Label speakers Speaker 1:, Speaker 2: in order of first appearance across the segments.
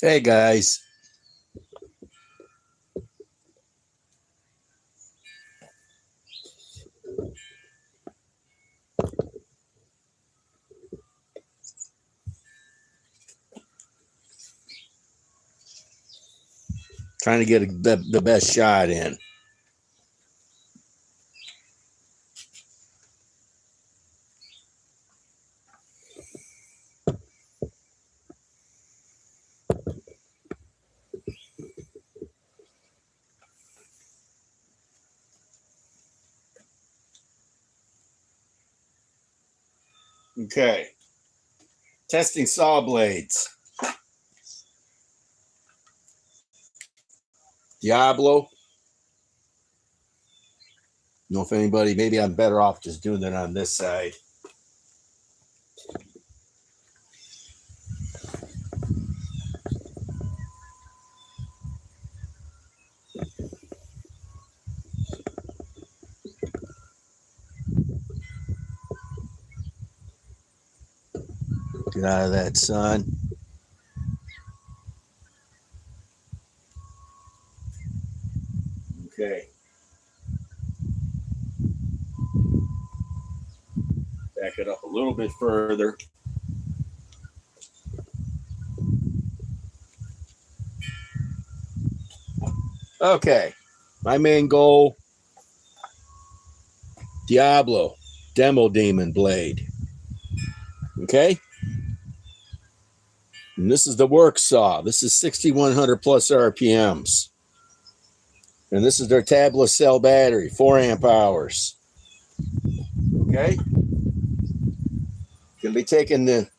Speaker 1: Hey guys. Trying to get the best shot in. Okay. Testing saw blades. Diablo. Know if anybody, maybe I'm better off just doing it on this side. Get out of that sun. Okay. Back it up a little bit further. Okay. My main goal, Diablo, Demo Demon blade. Okay. And this is the work saw. This is 6,100 plus RPMs. And this is their tablet cell battery, 4 amp hours. Okay. Gonna be taking the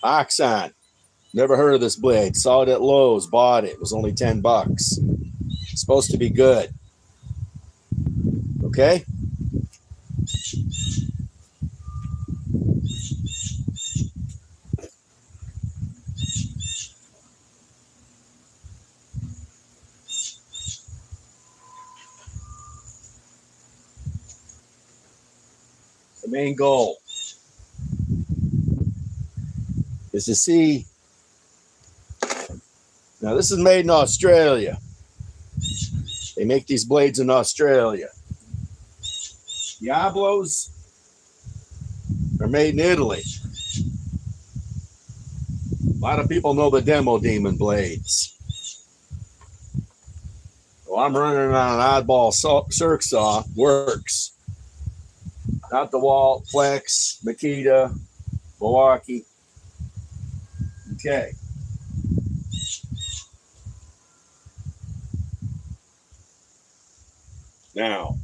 Speaker 1: Oxon. Never heard of this blade. Saw it at Lowe's, bought it. It was only $10. It's supposed to be good. Okay. The main goal is to see. Now, this is made in Australia. They make these blades in Australia. Diablos are made in Italy. A lot of people know the Demo Demon blades. Well, I'm running on an oddball circ saw. Works. Not the Walt, Flex, Makita, Milwaukee. Okay. Now,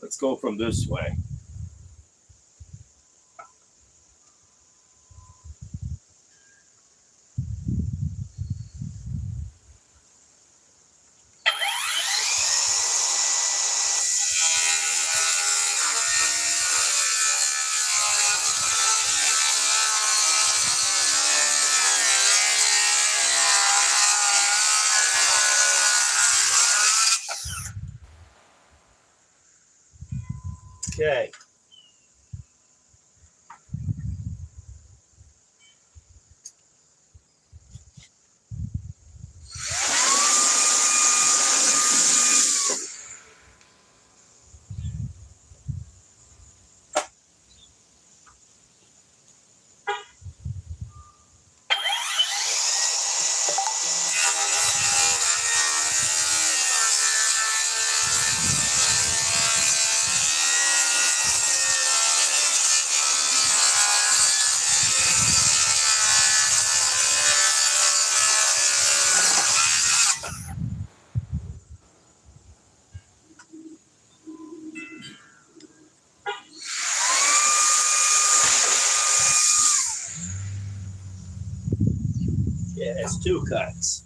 Speaker 1: let's go from this way. Okay. Yeah, it's 2 cuts.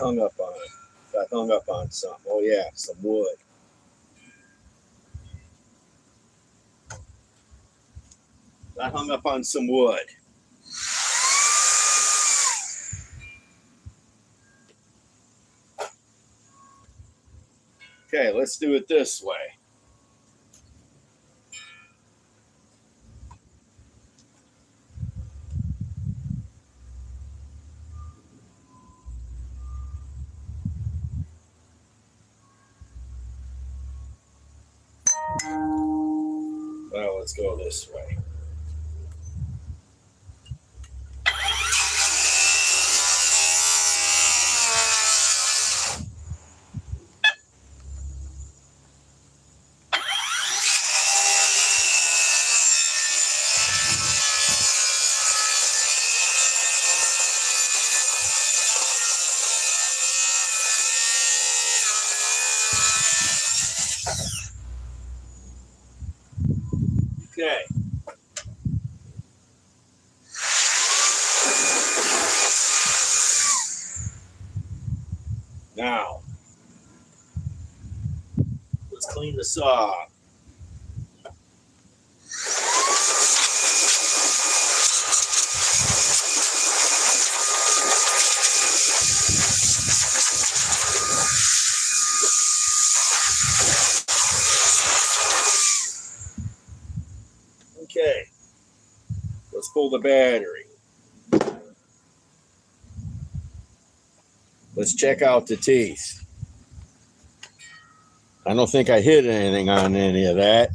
Speaker 1: hung up on? Got hung up on something. Oh yeah, some wood. Got hung up on some wood. Okay, let's do it this way. Well, let's go this way. Okay. Now, let's clean the saw. Okay. Let's pull the battery. Let's check out the teeth. I don't think I hit anything on any of that.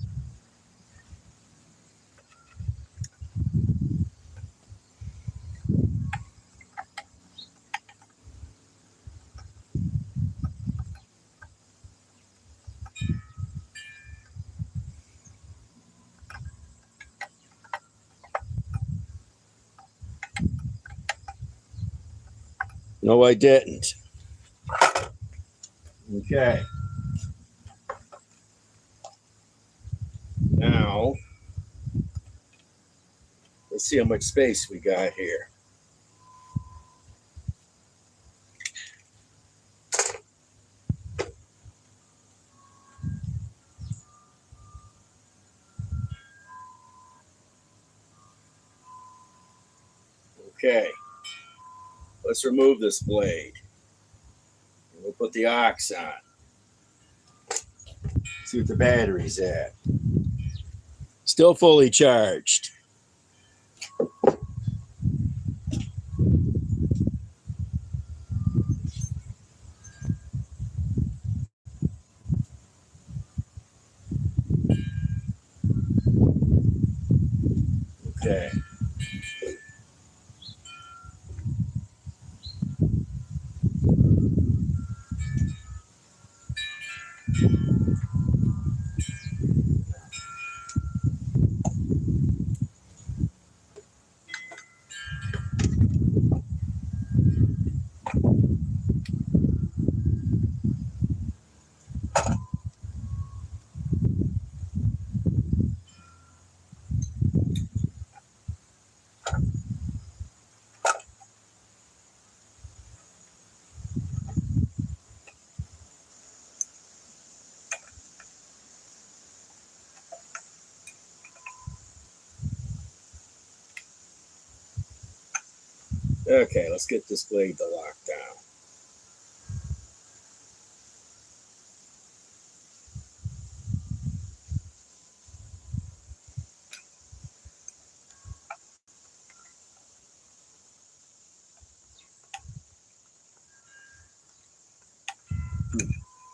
Speaker 1: No, I didn't. Okay. Now, let's see how much space we got here. Okay. Let's remove this blade. We'll put the aux on. See what the battery's at. Still fully charged. Okay. Okay, let's get this blade to lock down.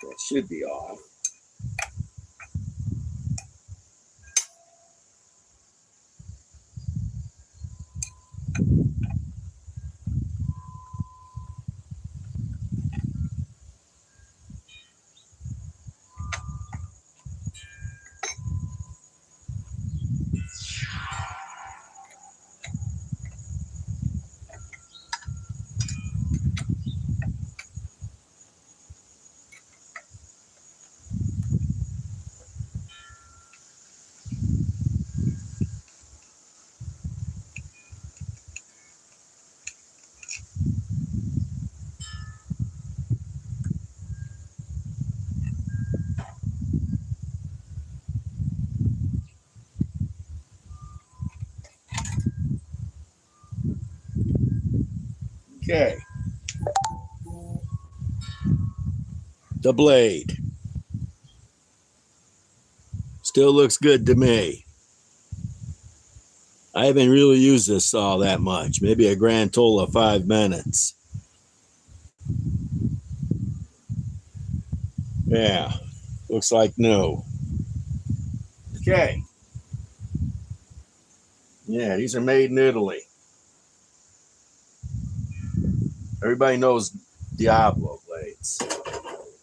Speaker 1: That should be off. Okay. The blade. Still looks good to me. I haven't really used this saw that much. Maybe a grand total of 5 minutes. Yeah. Looks like new. Okay. Yeah, these are made in Italy. Everybody knows Diablo blades.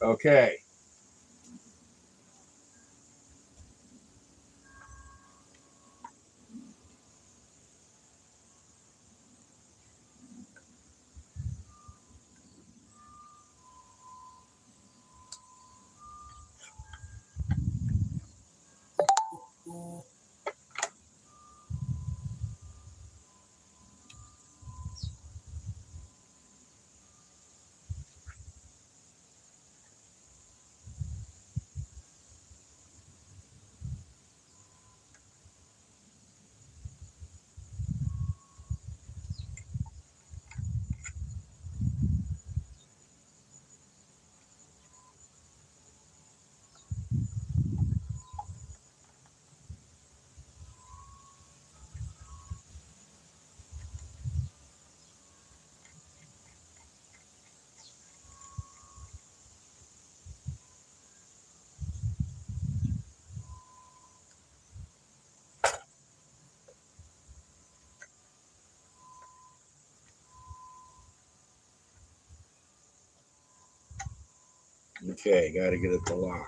Speaker 1: Okay. Okay, got to get it to lock.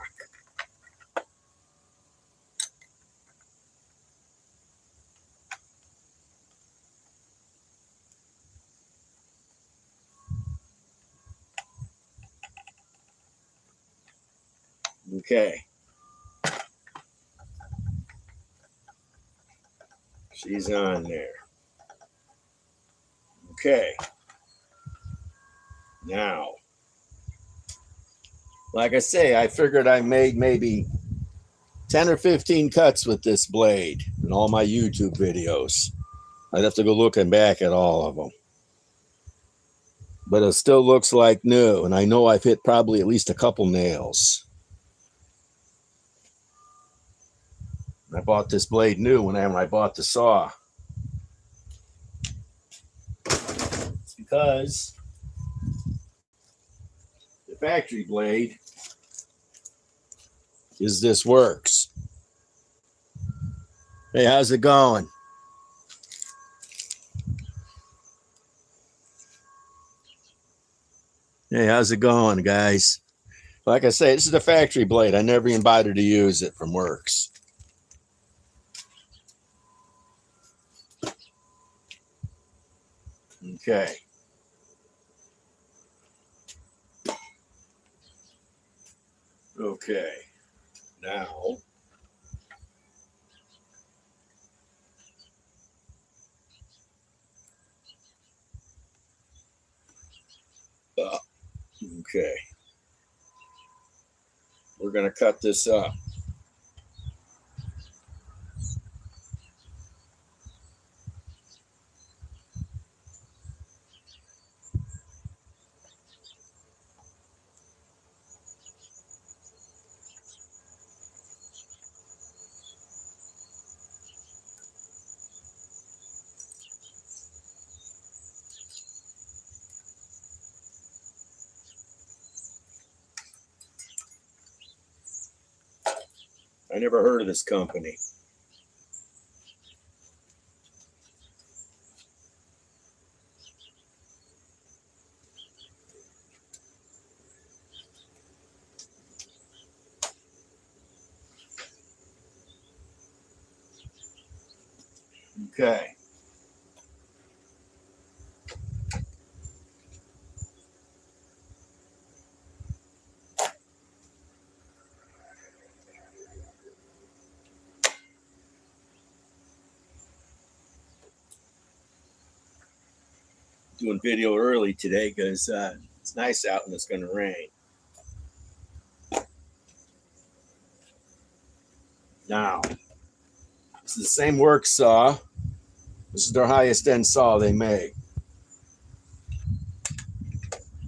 Speaker 1: Okay. She's on there. Okay. Now, like I say, I figured I made maybe 10 or 15 cuts with this blade in all my YouTube videos. I'd have to go looking back at all of them. But it still looks like new, and I know I've hit probably at least a couple nails. I bought this blade new when I bought the saw. It's because the factory blade is this works. Hey, how's it going? Hey, how's it going, guys? Like I say, this is the factory blade. I never even bothered to use it from Works. Okay. Okay. Now, okay. We're going to cut this up. I never heard of this company. Okay. Doing video early today because it's nice out and it's going to rain. Now, this is the same Works saw. This is their highest end saw they make.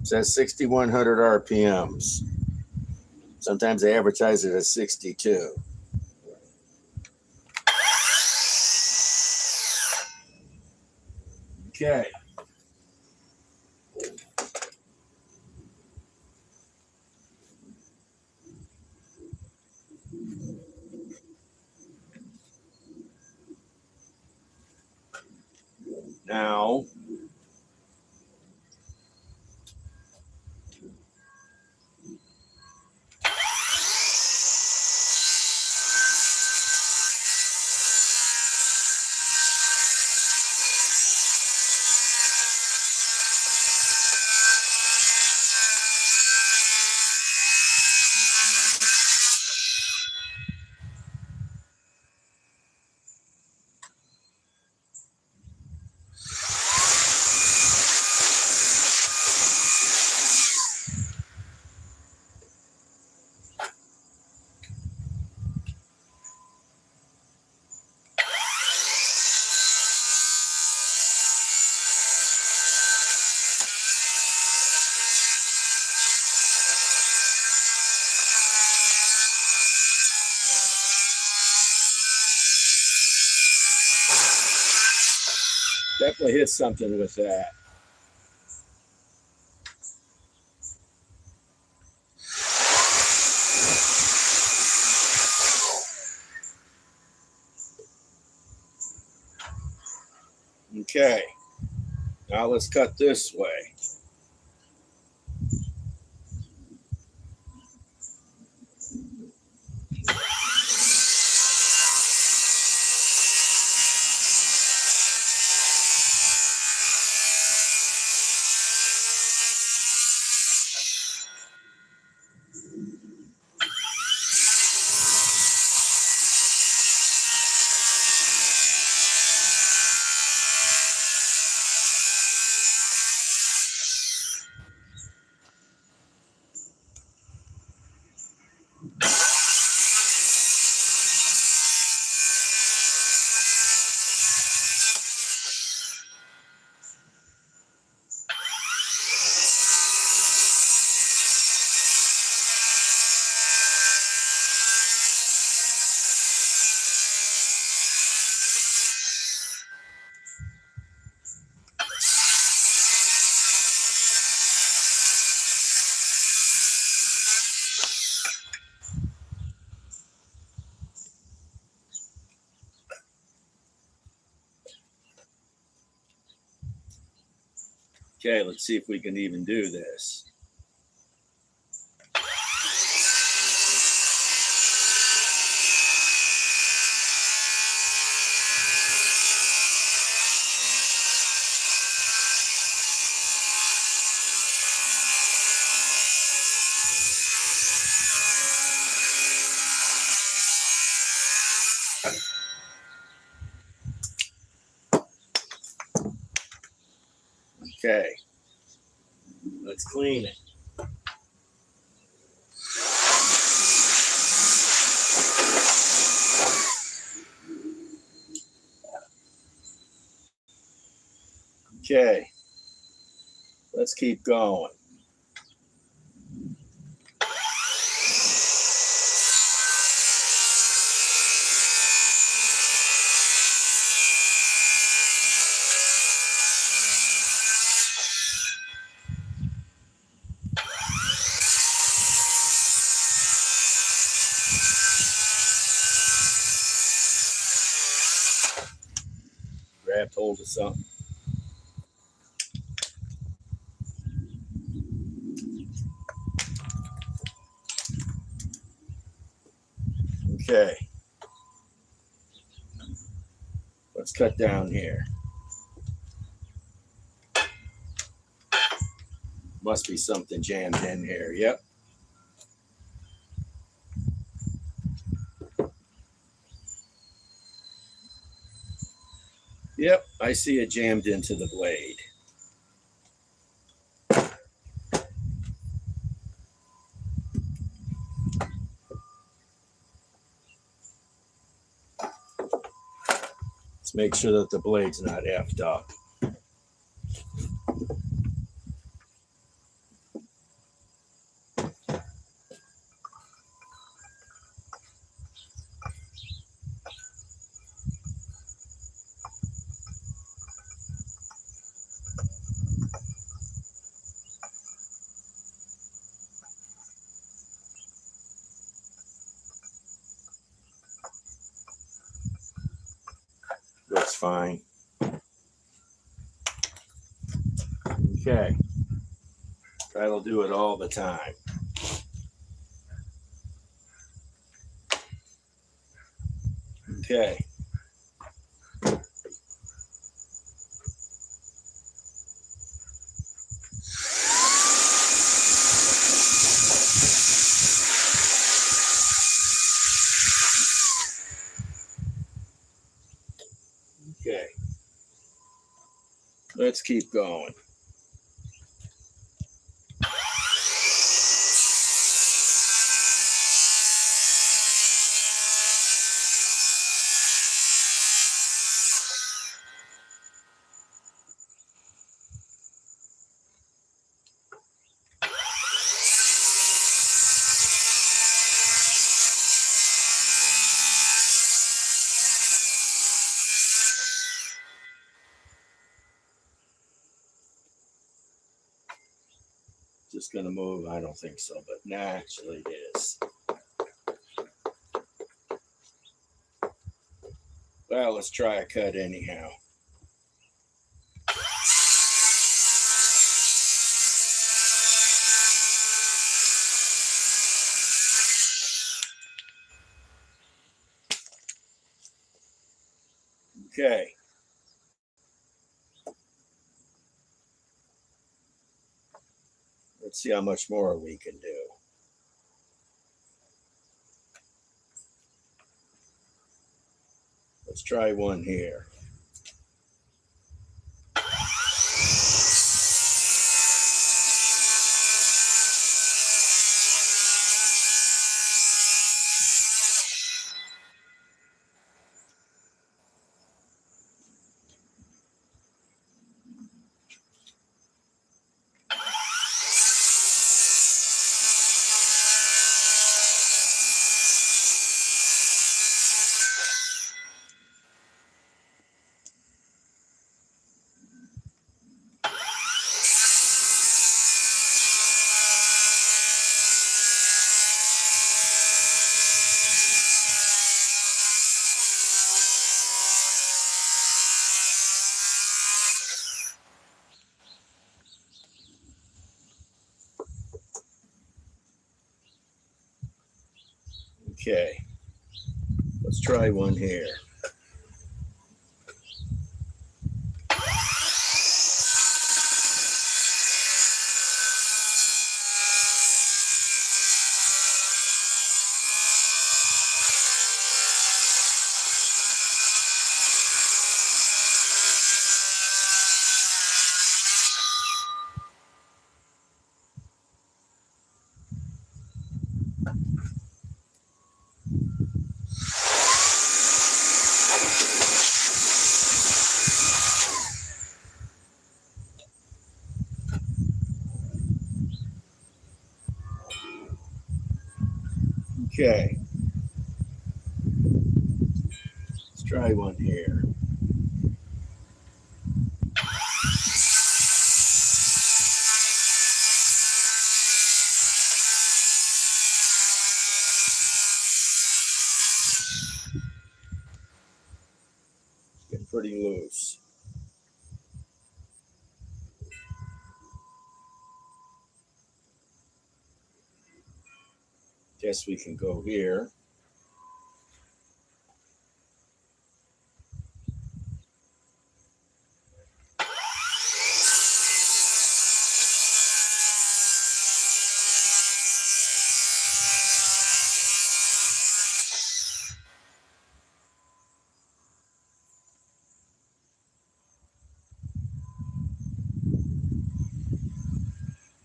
Speaker 1: It says 6,100 RPMs. Sometimes they advertise it as 62. Okay. Now, definitely hit something with that. Okay. Now let's cut this way. Okay, let's see if we can even do this. Okay, let's clean it. Okay, let's keep going. Grabbed hold of something. Okay. Let's cut down here. Must be something jammed in here. Yep. Yep, I see it jammed into the blade. Let's make sure that the blade's not effed up. fine. Okay. That'll do it all the time. Okay. Okay. Let's keep going. Just gonna move? I don't think so, but naturally it is. Well, let's try a cut anyhow. Okay. Let's see how much more we can do. Let's try one here. Okay. Let's try one here. Okay. Let's try one here. Getting pretty loose. Guess we can go here.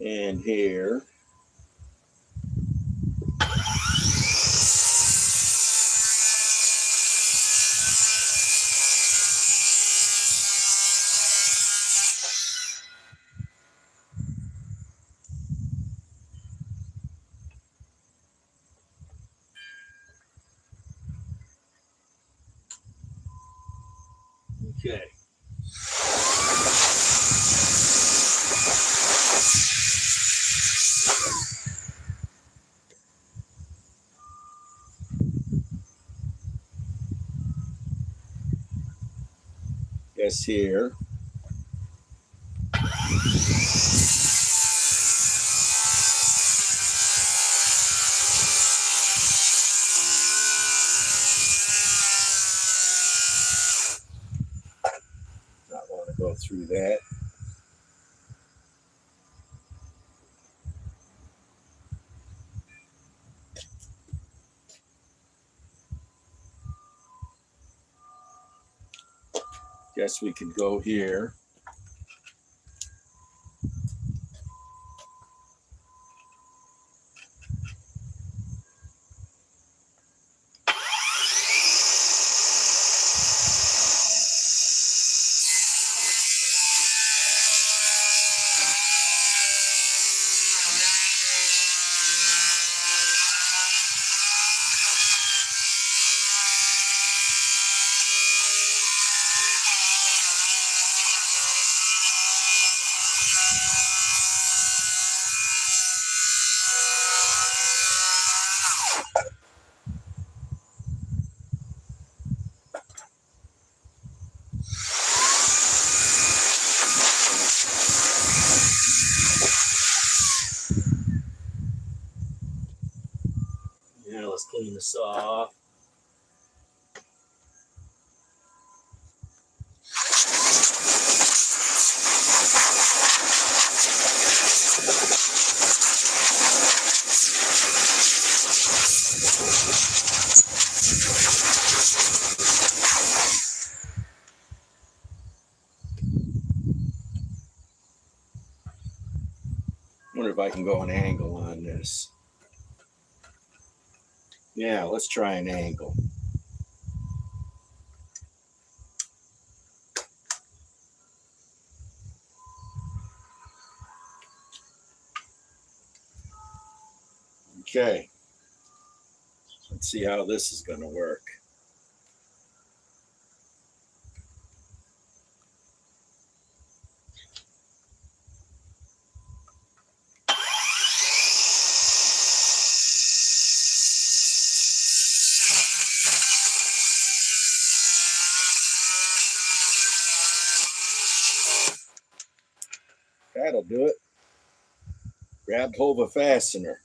Speaker 1: And here. Okay. guess here. Not want to go through that. Guess we could go here. Yeah, let's clean this off. Wonder if I can go an angle on this. Yeah, let's try an angle. Okay. Let's see how this is going to work. That'll do it. Grab hold of a fastener.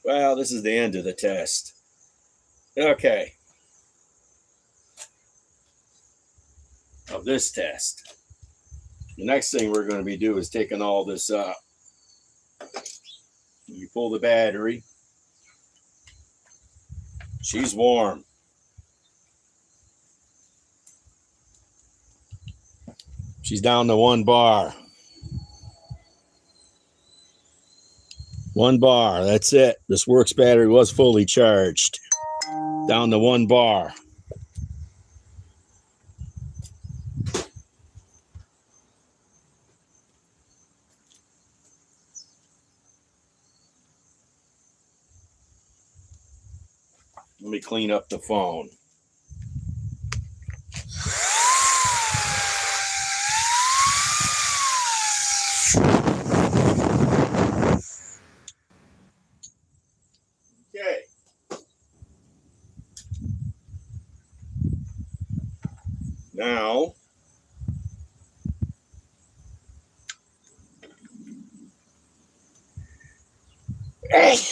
Speaker 1: Well, this is the end of the test. Okay. Of this test. The next thing we're going to be doing is taking all this up. You pull the battery. She's warm. She's down to 1 bar. 1 bar, that's it. This works battery was fully charged. Down to 1 bar. Let me clean up the phone. Okay. Now,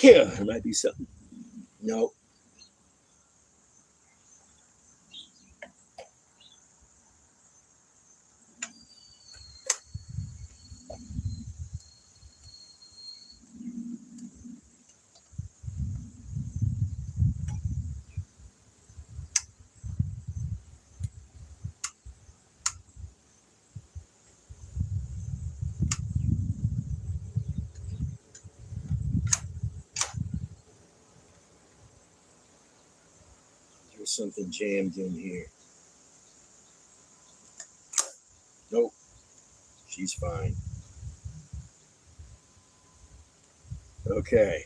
Speaker 1: there might be something. Nope. There's something jammed in here. Nope. She's fine. Okay.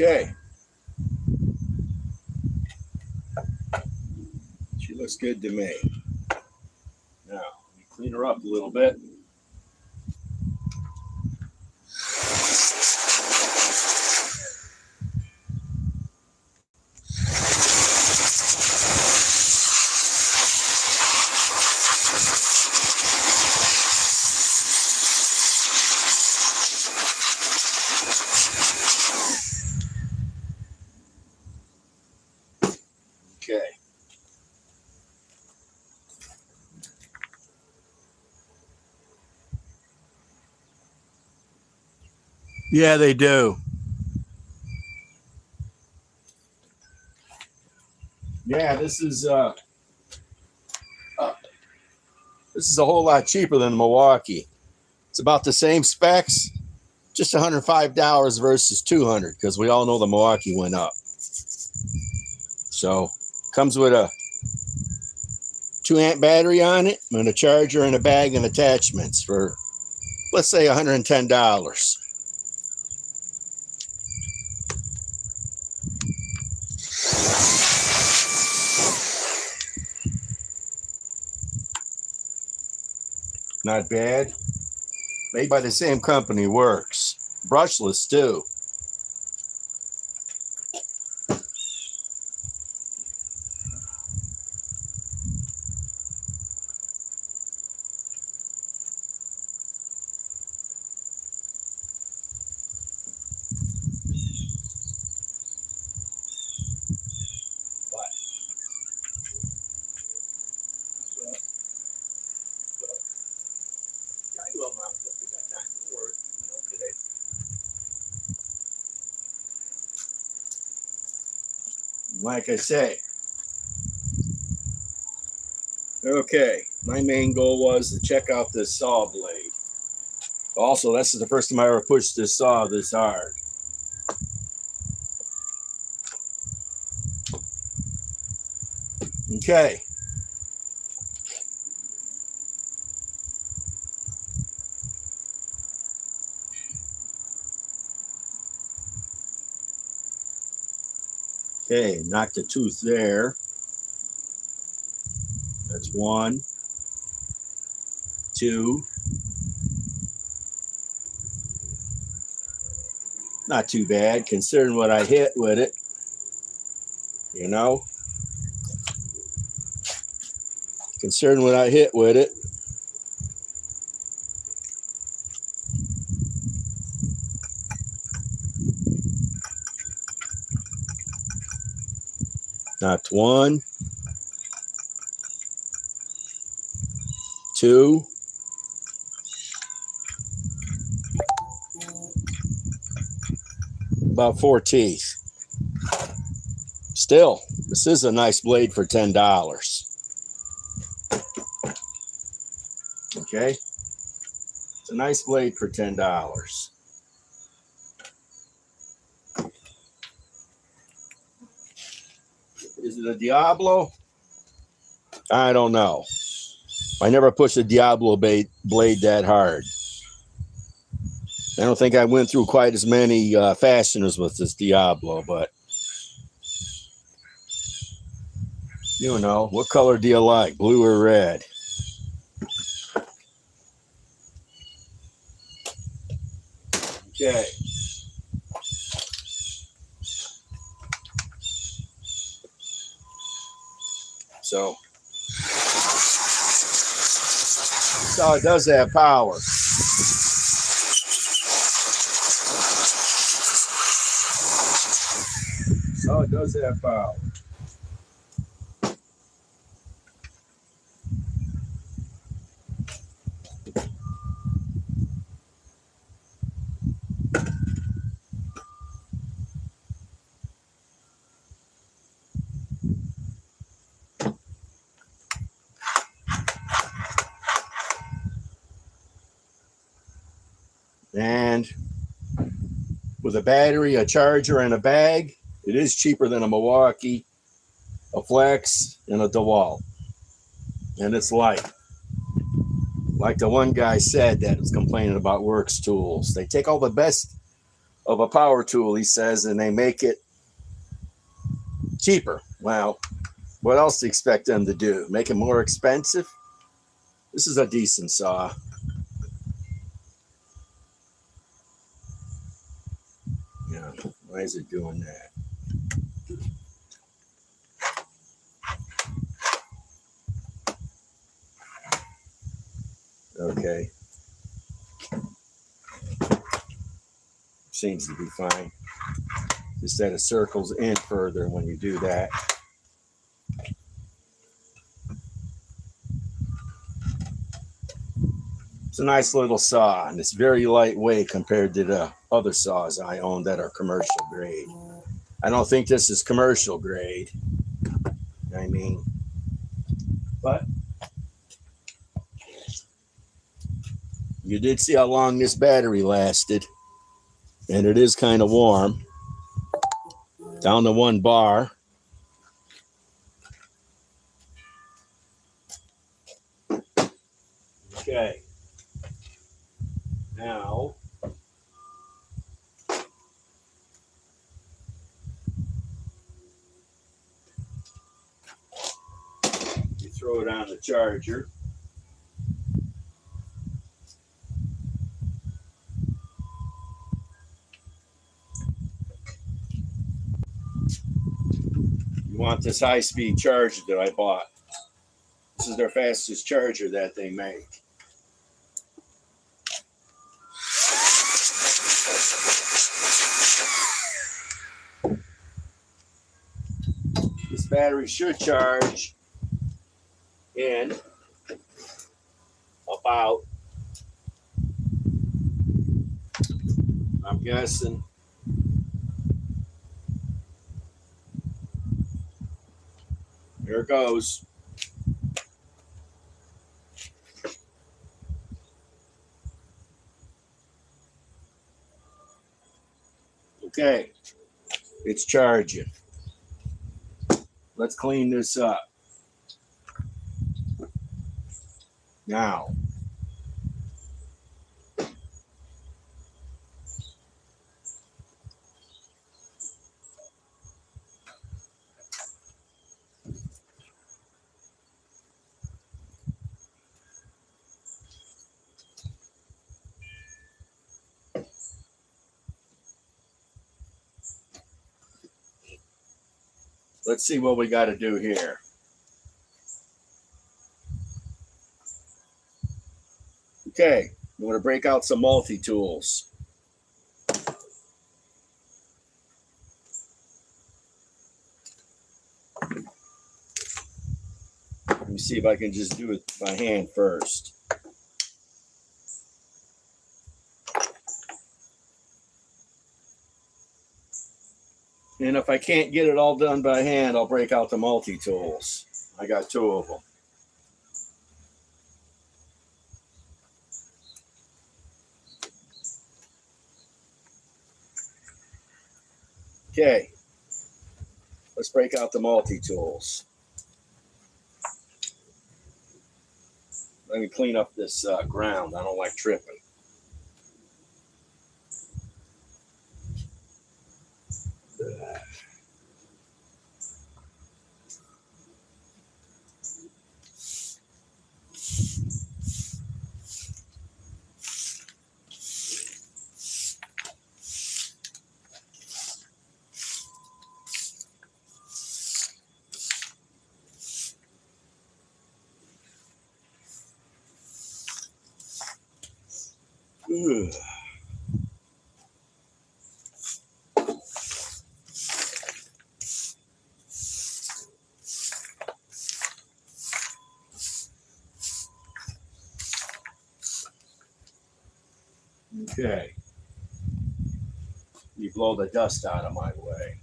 Speaker 1: Okay. She looks good to me. Now, let me clean her up a little bit. Okay. Yeah, they do. Yeah, this is a whole lot cheaper than Milwaukee. It's about the same specs, just $105 versus $200 because we all know the Milwaukee went up. So comes with a 2-amp battery on it and a charger and a bag and attachments for, let's say, $110. Not bad. Made by the same company, works. Brushless too. Like I say, okay, my main goal was to check out this saw blade. Also, this is the first time I ever pushed this saw this hard. Okay. Okay, knocked a tooth there. That's 1, 2. Not too bad considering what I hit with it. You know? Considering what I hit with it. Knocked 1, 2. About 4 teeth. Still, this is a nice blade for $10. Okay? It's a nice blade for $10. Is it a Diablo? I don't know. I never pushed a Diablo blade that hard. I don't think I went through quite as many fasteners with this Diablo, but you know, what color do you like, blue or red? Okay. So it does have power. So it does have power. And with a battery, a charger, and a bag, it is cheaper than a Milwaukee, a Flex, and a DeWalt. And it's light. Like the one guy said that was complaining about Works tools. They take all the best of a power tool, he says, and they make it cheaper. Well, what else do you expect them to do? Make it more expensive? This is a decent saw. Yeah, why is it doing that? Okay. Seems to be fine. Just that it circles in further when you do that. It's a nice little saw, and it's very lightweight compared to the other saws I own that are commercial grade. I don't think this is commercial grade. I mean, but you did see how long this battery lasted, and it is kind of warm. Down to 1 bar. Okay. Now, you throw it on the charger. You want this high-speed charger that I bought. This is their fastest charger that they make. This battery should charge in about, I'm guessing, here it goes. Okay, it's charging. Let's clean this up. Now, let's see what we got to do here. Okay, I'm going to break out some multi-tools. Let me see if I can just do it by hand first. And if I can't get it all done by hand, I'll break out the multi-tools. I got 2 of them. Okay, let's break out the multi-tools. Let me clean up this ground. I don't like tripping. Ugh. Okay. You blow the dust out of my way.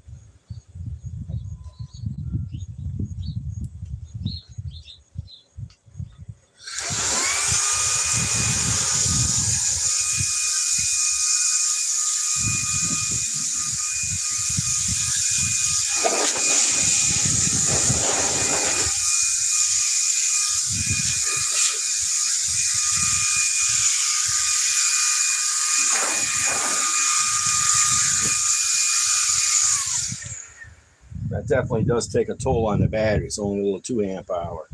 Speaker 1: that definitely does take a toll on the battery. It's only a little 2 amp hour.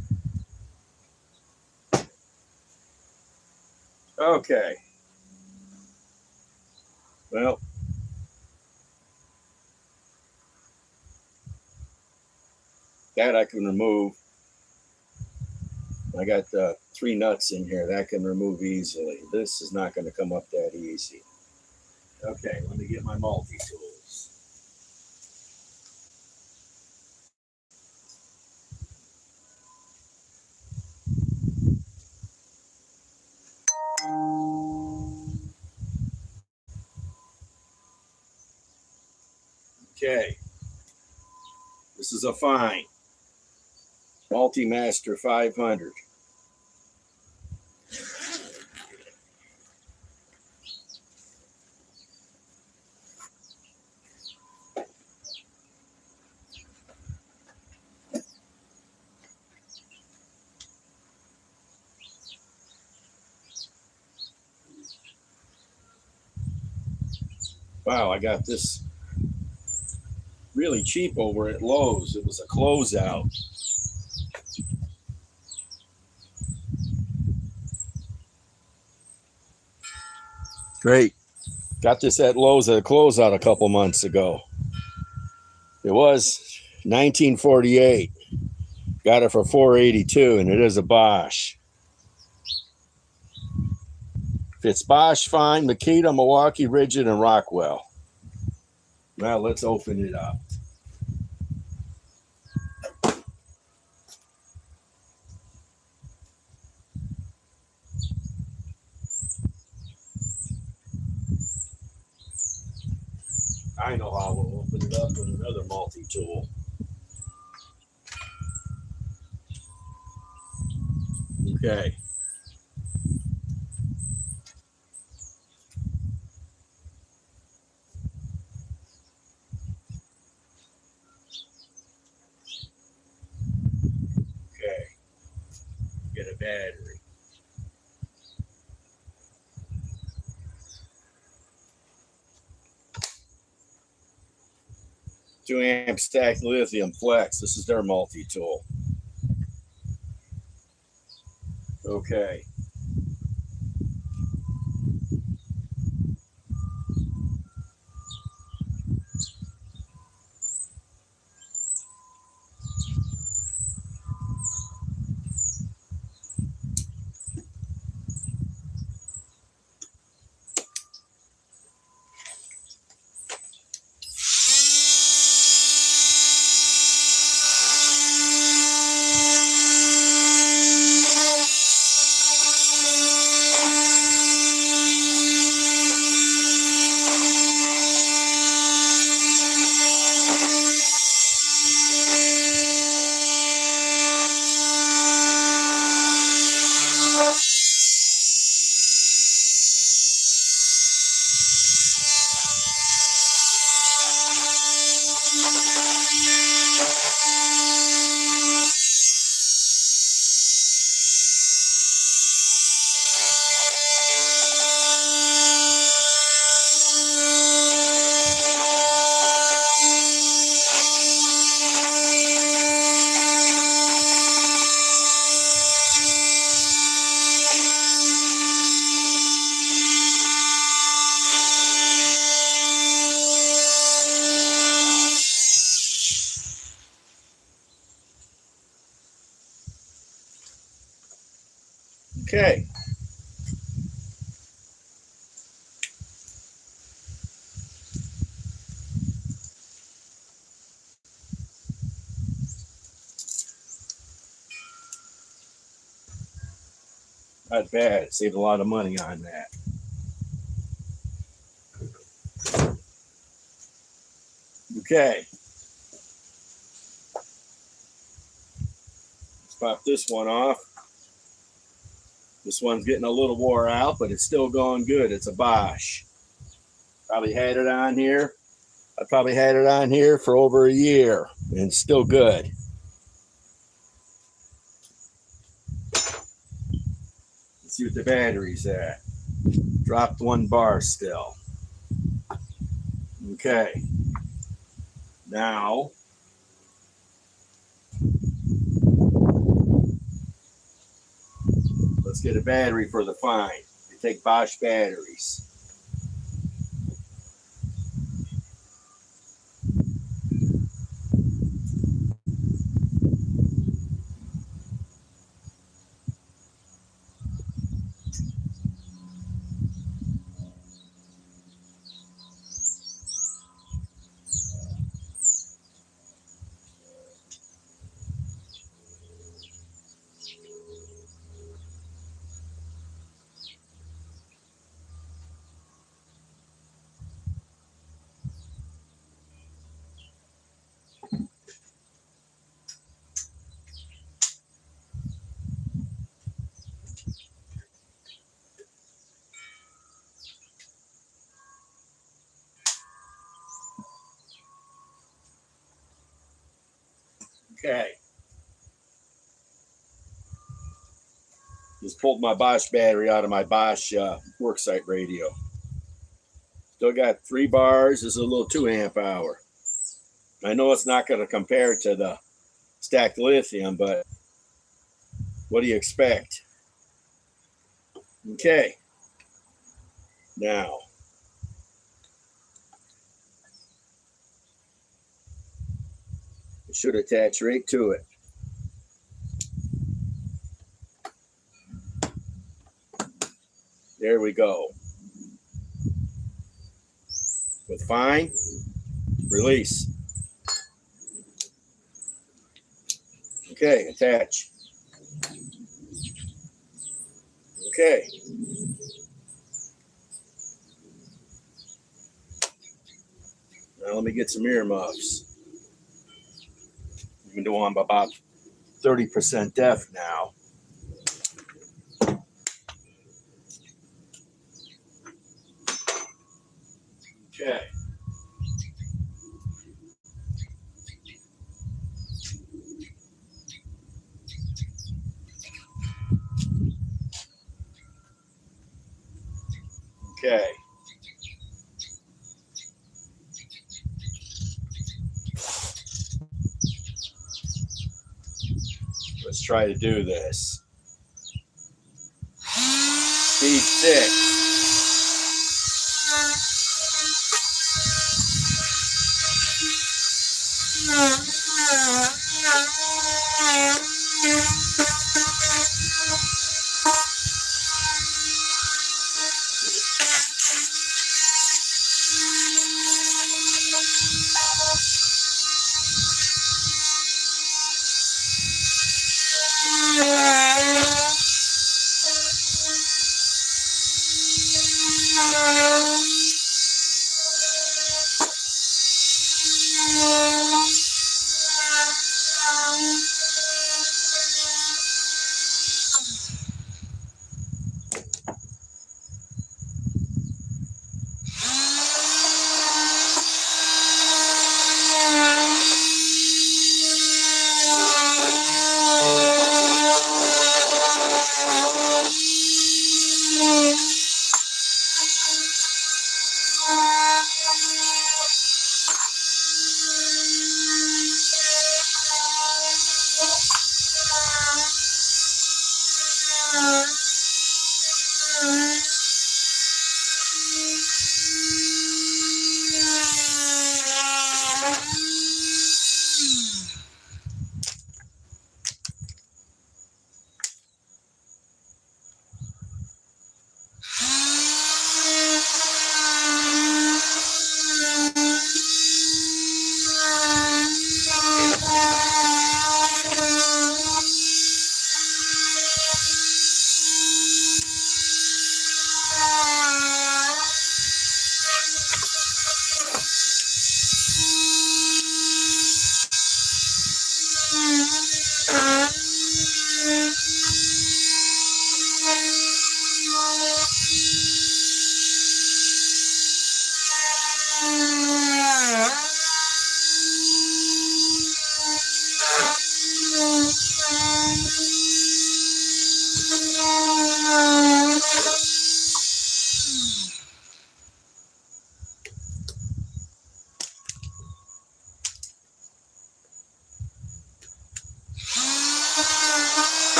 Speaker 1: Okay. Well, that I can remove. I got 3 nuts in here that can remove easily. This is not going to come up that easy. Okay, let me get my multi-tools. Okay, this is a fine Multi-Master 500. Wow, I got this really cheap over at Lowe's. It was a closeout. Great. Got this at Lowe's at a closeout a couple months ago. It was 1948. Got it for $482, and it is a Bosch. Fits Bosch, fine, Makita, Milwaukee, Rigid, and Rockwell. Now let's open it up. I know how we'll open it up with another multi-tool. Okay. Okay. Get a battery. Two amp stacked lithium flex. This is their multi-tool. Okay. Okay. Not bad. Saved a lot of money on that. Okay. Let's pop this one off. This one's getting a little wore out, but it's still going good. It's a Bosch. Probably had it on here. I probably had it on here for over a year, and it's still good. Let's see what the battery's at. Dropped 1 bar still. Okay. Now, Let's get a battery for the fine. You take Bosch batteries. Okay. Just pulled my Bosch battery out of my Bosch worksite radio. Still got 3 bars. This is a little 2 amp hour. I know it's not going to compare to the stacked lithium, but what do you expect? Okay. Now, it should attach right to it. There we go. With fine, release. Okay, attach. Okay. Now let me get some earmuffs. Even though I'm about 30% deaf now. Okay. Okay. Let's try to do this. Speed 6.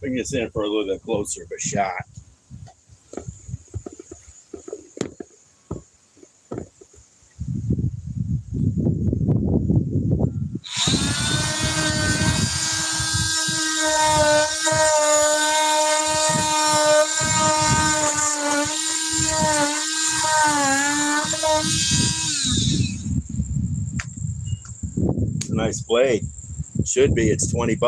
Speaker 1: Bring this in for a little bit closer of a shot. It's a nice blade. Should be. It's $20.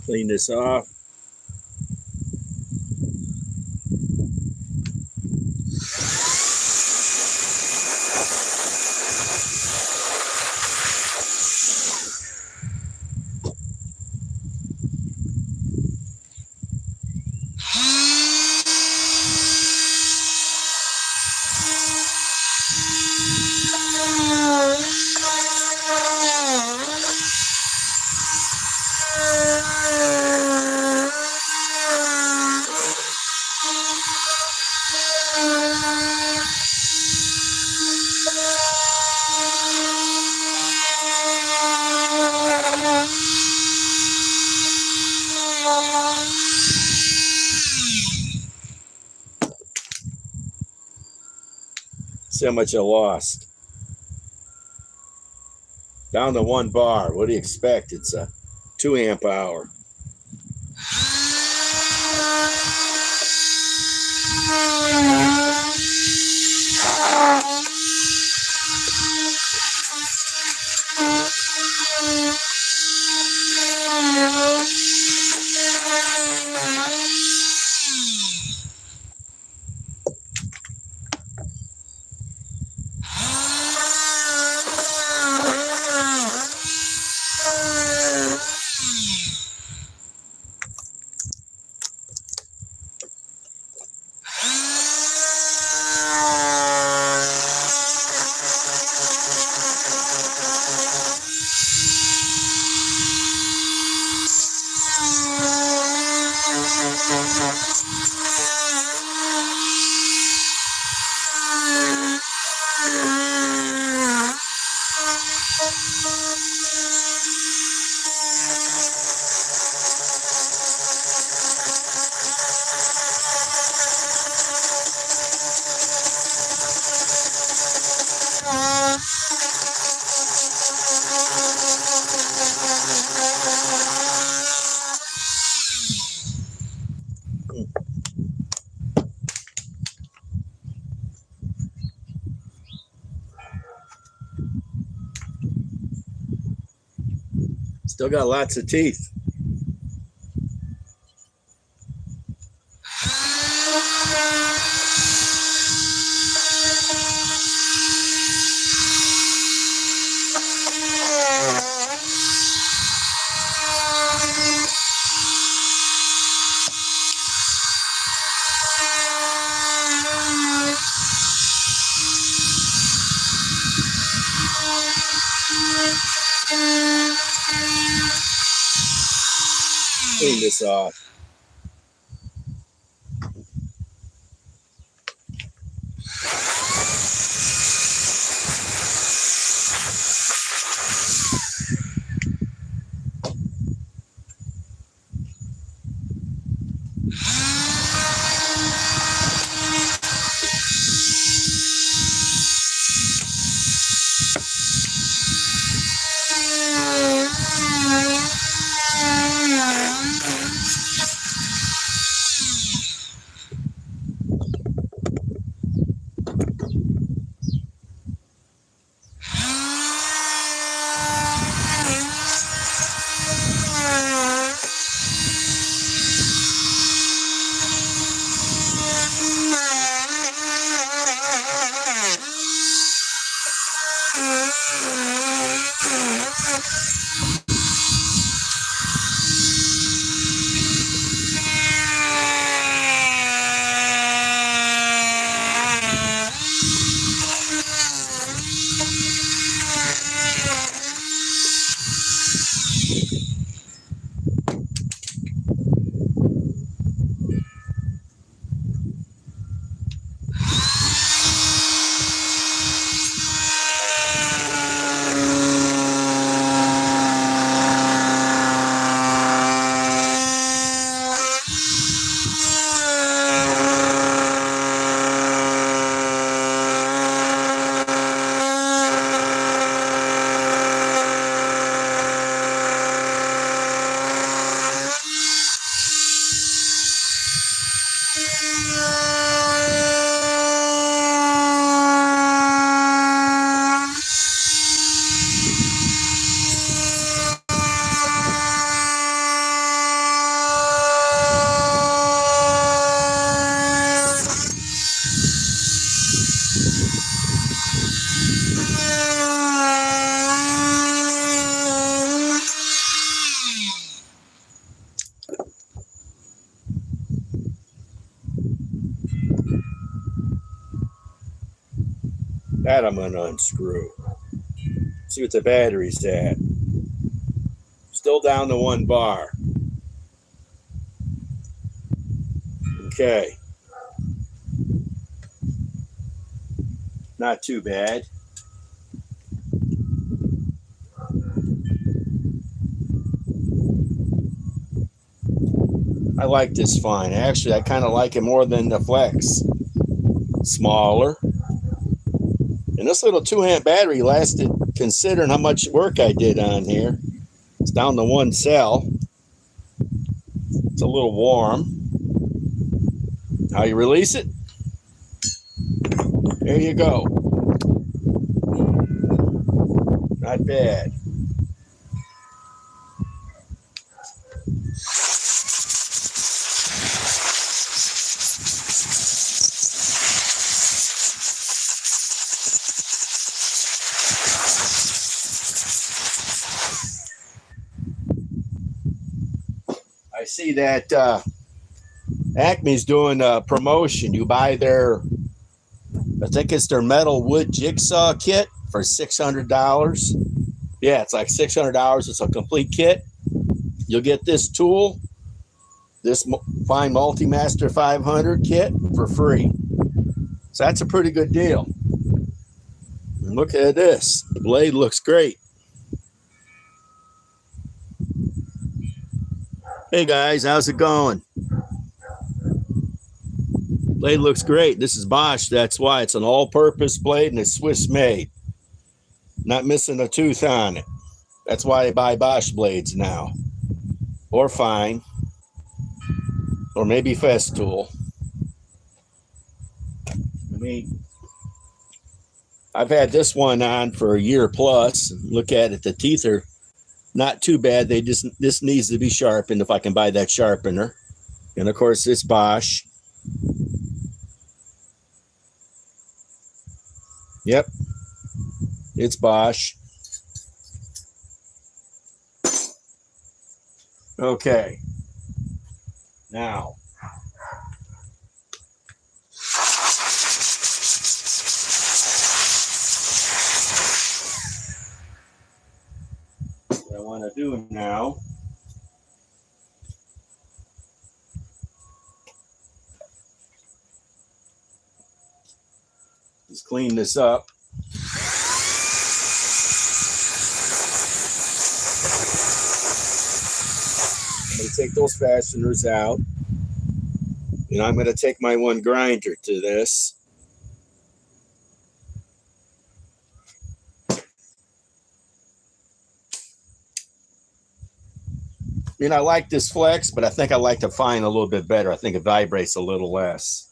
Speaker 1: Clean this off. See how much I lost. Down to 1 bar. What do you expect? It's a 2 amp hour. Still got lots of teeth. Clean this off. That I'm going to unscrew. See what the battery's at. Still down to 1 bar. Okay. Not too bad. I like this fine. Actually, I kind of like it more than the Flex. Smaller. And this little 2-amp battery lasted, considering how much work I did on here. It's down to 1 cell. It's a little warm. How you release it? There you go. Not bad. I see that Acme's doing a promotion. You buy their, I think it's their metal wood jigsaw kit for $600. Yeah, it's like $600. It's a complete kit. You'll get this tool, this fine Multimaster 500 kit for free. So that's a pretty good deal. And look at this. The blade looks great. Hey guys, how's it going? Blade looks great. This is Bosch. That's why it's an all-purpose blade and it's Swiss made. Not missing a tooth on it. That's why I buy Bosch blades now. Or fine. Or maybe Festool. I mean, I've had this one on for a year plus. Look at it. The teeth are not too bad. This needs to be sharpened if I can buy that sharpener. And of course, it's Bosch. Yep. It's Bosch. Okay. Now. What I want to do now is clean this up. I'm going to take those fasteners out, and I'm going to take my one grinder to this. I mean, I like this Flex, but I think I like the Fine a little bit better. I think it vibrates a little less.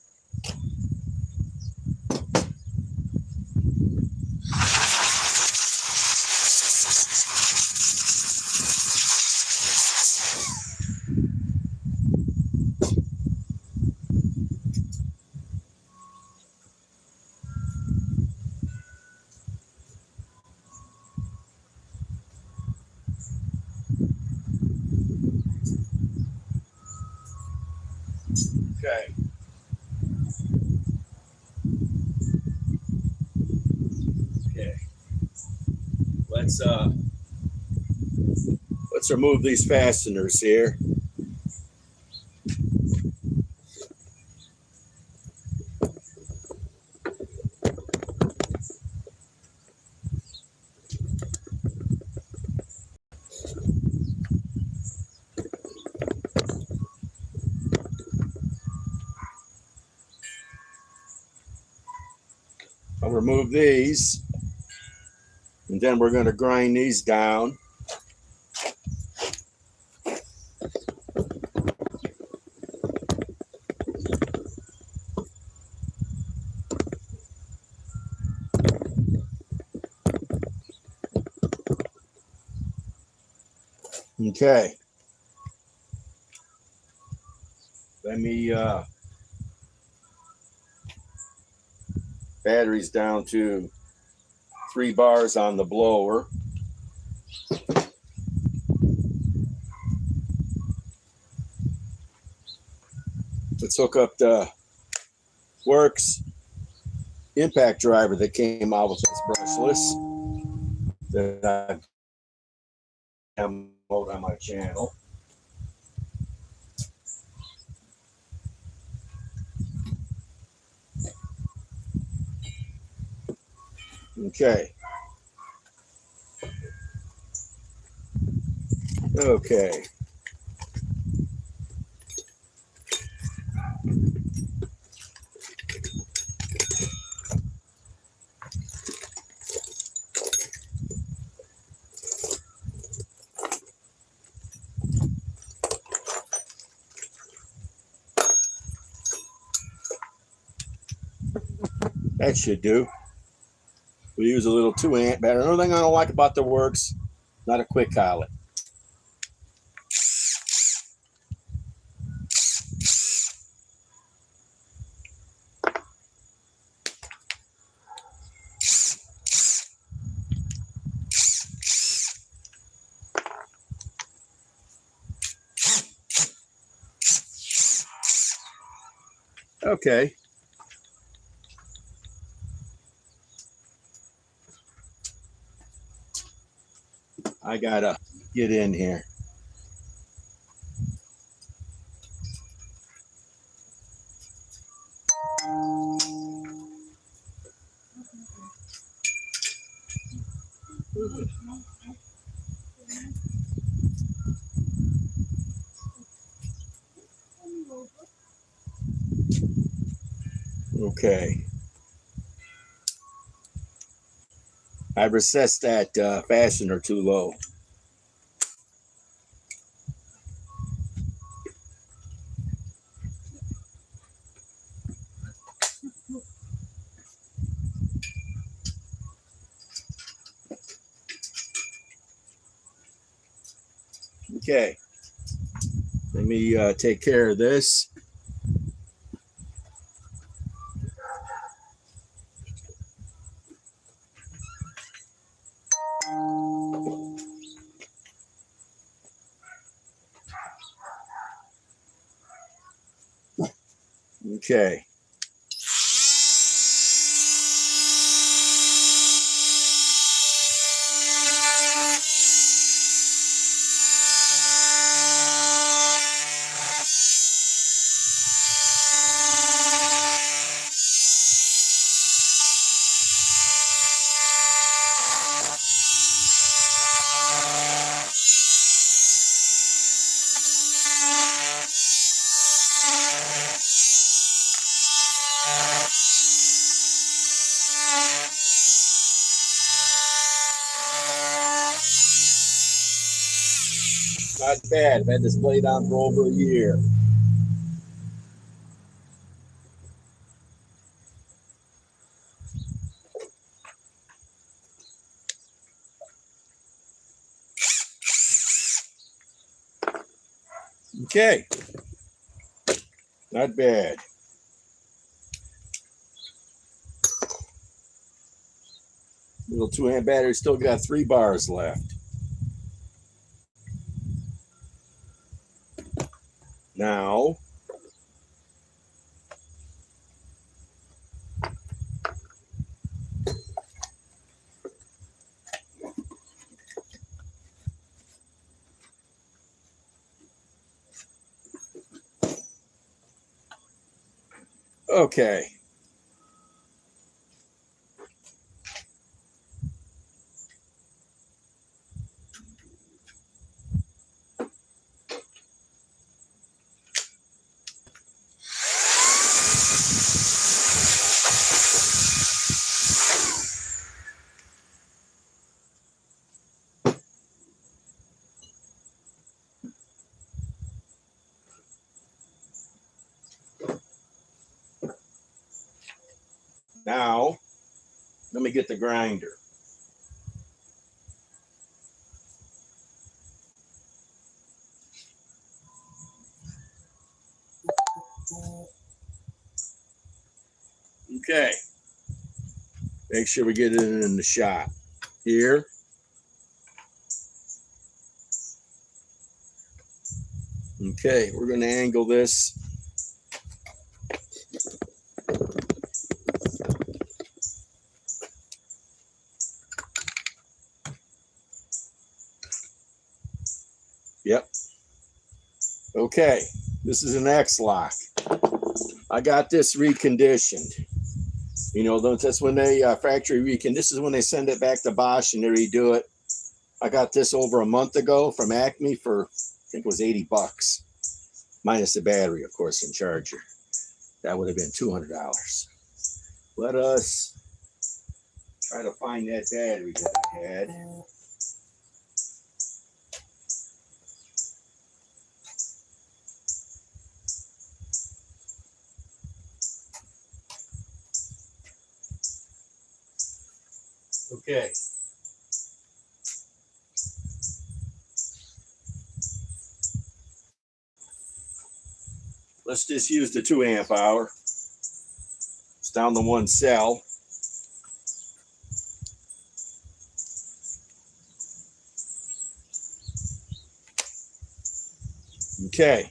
Speaker 1: Okay. Okay. Let's remove these fasteners here. I'll remove these, and then we're going to grind these down. Okay. Let me batteries down to 3 bars on the blower. Let's hook up the Works impact driver that came out with this brushless that I demoed on my channel. Okay. Okay. That should do. We use a little 2-amp battery. Another thing I don't like about the Works, not a quick collet. Okay. I gotta get in here. Okay. I've recessed that fastener too low. Okay. Let me take care of this. Okay. Not bad. I've had this blade on for over a year. Okay. Not bad. Little 2-amp battery, still got 3 bars left. Now, okay. Now, let me get the grinder. Okay. Make sure we get it in the shot. Here. Okay, we're going to angle this. Yep. Okay, this is an X-lock. I got this reconditioned. You know, that's when they factory recondition. This is when they send it back to Bosch and they redo it. I got this over a month ago from Acme for, I think it was $80, minus the battery, of course, and charger. That would have been $200. Let us try to find that battery that I had. Okay. Let's just use the 2 amp hour. It's down to 1 cell. Okay.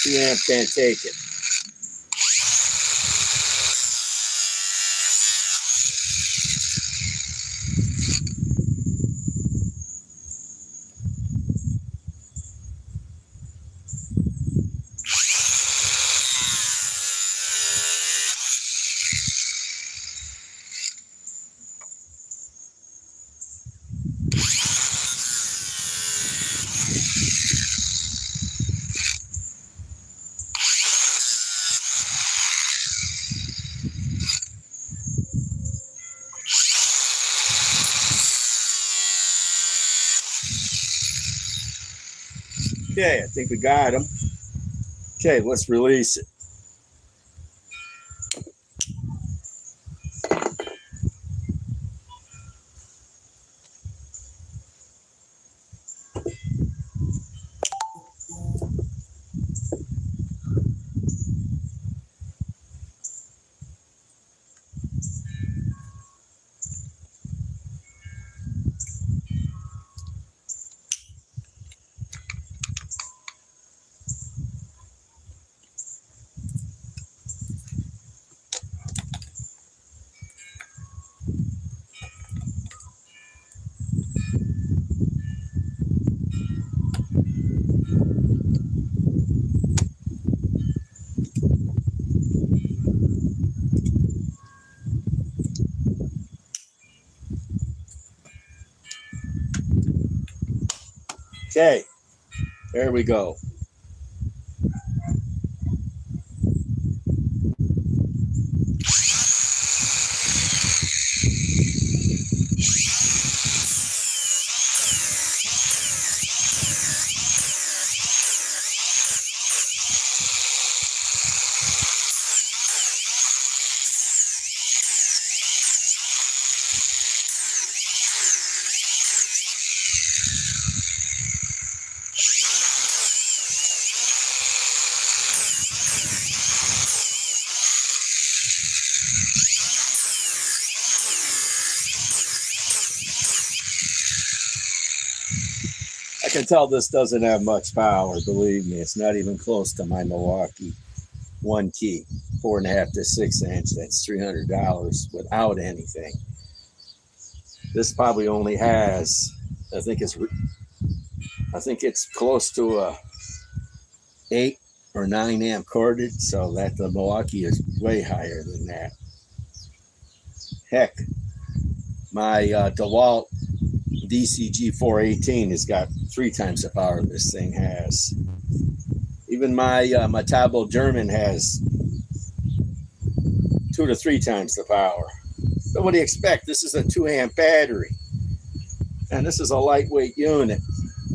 Speaker 1: The amp can't take it. Okay, I think we got him. Okay, let's release it. Okay, there we go. I can tell this doesn't have much power, believe me. It's not even close to my Milwaukee 1 key, 4.5 to 6 inch. That's $300 without anything. This probably only has, I think it's close to a 8 or 9 amp corded, so that the Milwaukee is way higher than that. Heck, my DeWalt DCG 418 has got 3 times the power this thing has. Even my Metabo German has 2 to 3 times the power. But what do you expect? This is a 2-amp battery. And this is a lightweight unit.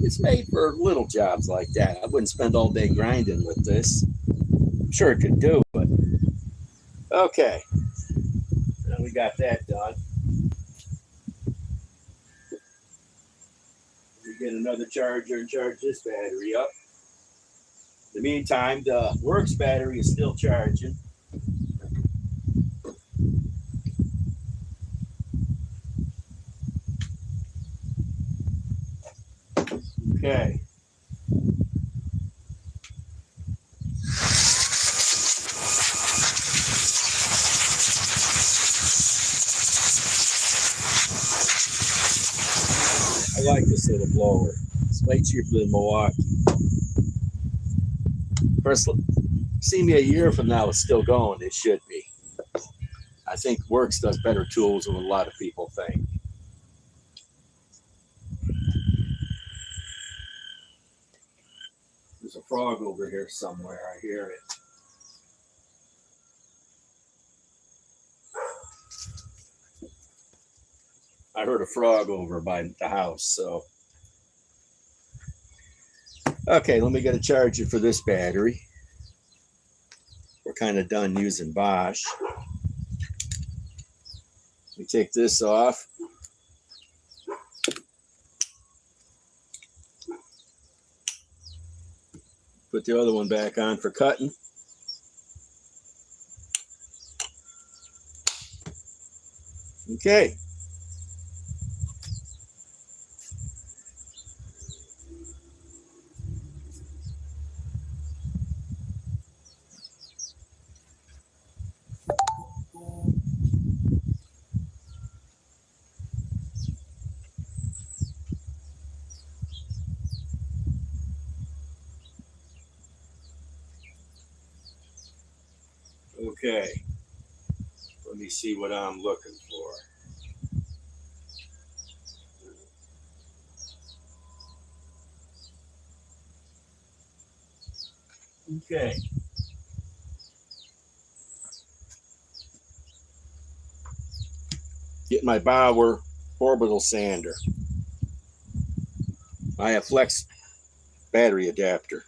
Speaker 1: It's made for little jobs like that. I wouldn't spend all day grinding with this. I'm sure it could do it. Okay. Now we got that done. We get another charger and charge this battery up. In the meantime, the Works battery is still charging. Okay. I like this little blower. It's way cheaper than Milwaukee. First, see me a year from now, it's still going. It should be. I think Works does better tools than what a lot of people think. There's a frog over here somewhere. I hear it. I heard a frog over by the house, so. Okay, let me get a charger for this battery. We're kind of done using Bosch. We take this off. Put the other one back on for cutting. Okay. Okay, let me see what I'm looking for. Okay. Get my Bauer orbital sander. I have flex battery adapter.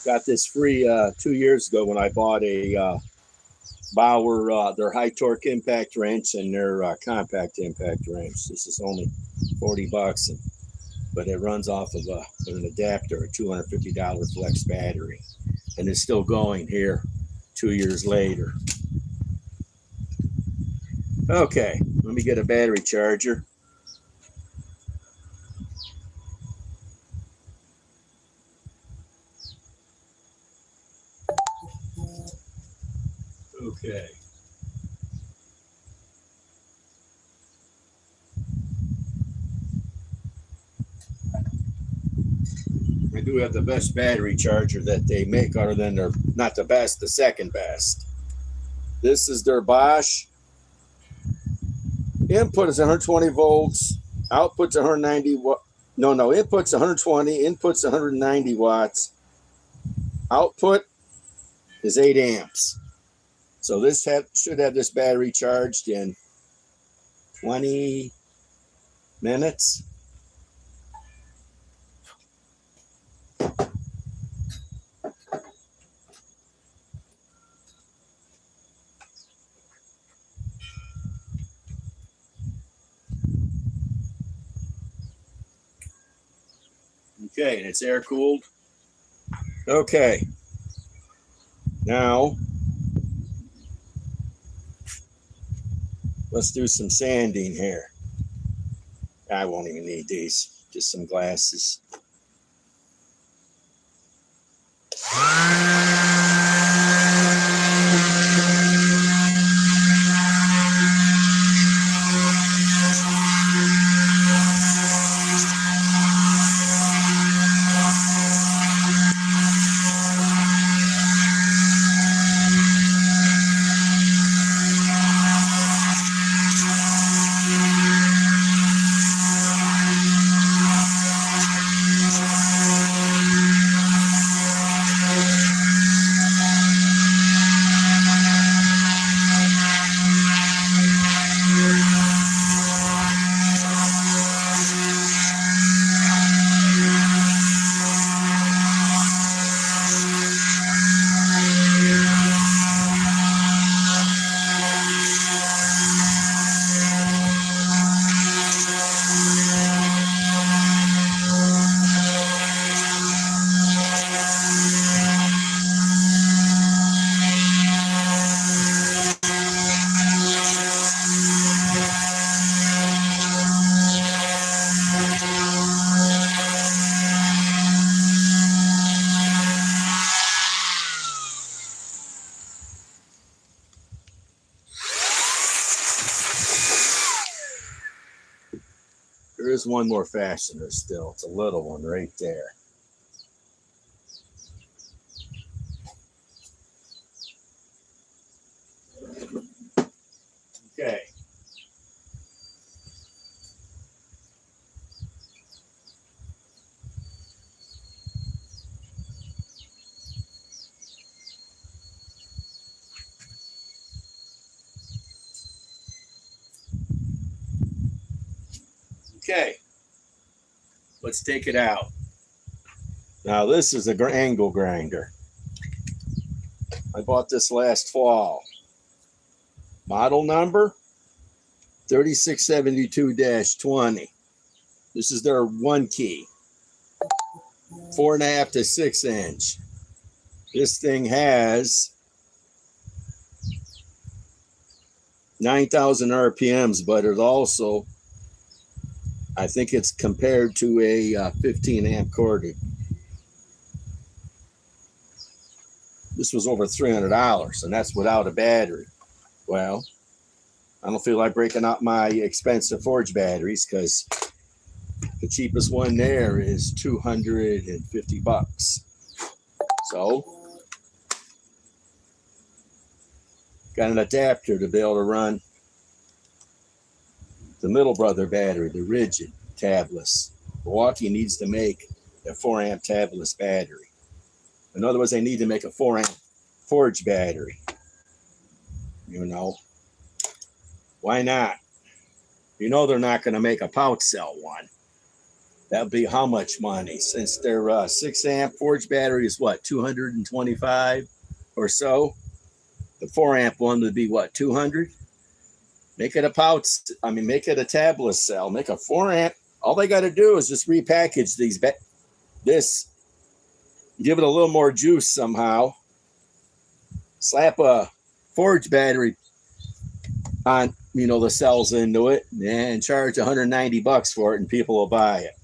Speaker 1: Got this free 2 years ago when I bought a Bauer, their high torque impact wrench and their compact impact wrench. This is only $40, but it runs off of an adapter, a $250 flex battery, and it's still going here 2 years later. Okay, let me get a battery charger. Okay. I do have the best battery charger that they make, other than their, not the best, the second best. This is their Bosch. Input is 120 volts. Output's 190 watt. No, input's 120. Input's 190 watts. Output is 8 amps. So this should have this battery charged in 20 minutes. Okay, and it's air cooled. Okay. Now, let's do some sanding here. I won't even need these, just some glasses. there's one more fastener still. It's a little one right there. Okay. Okay. Let's take it out. Now this is a angle grinder. I bought this last fall. Model number 3672-20. This is their 1 key. 4.5 to 6 inch. This thing has 9,000 RPMs, but it also, I think it's compared to a 15 amp corded. This was over $300, and that's without a battery. Well, I don't feel like breaking out my expensive forge batteries because the cheapest one there is $250. So, got an adapter to be able to run the middle brother battery, the rigid tabless. Milwaukee needs to make a 4 amp tabless battery. In other words, they need to make a 4 amp forge battery. You know, why not? You know they're not going to make a pouch cell one. That would be how much money? Since their 6 amp forge battery is what, 225 or so? The 4 amp one would be what, 200? Make it a pouch, make it a tabless cell. Make a 4 amp. All they got to do is just repackage this, give it a little more juice somehow, slap a forge battery on, the cells into it, and charge $190 for it, and people will buy it.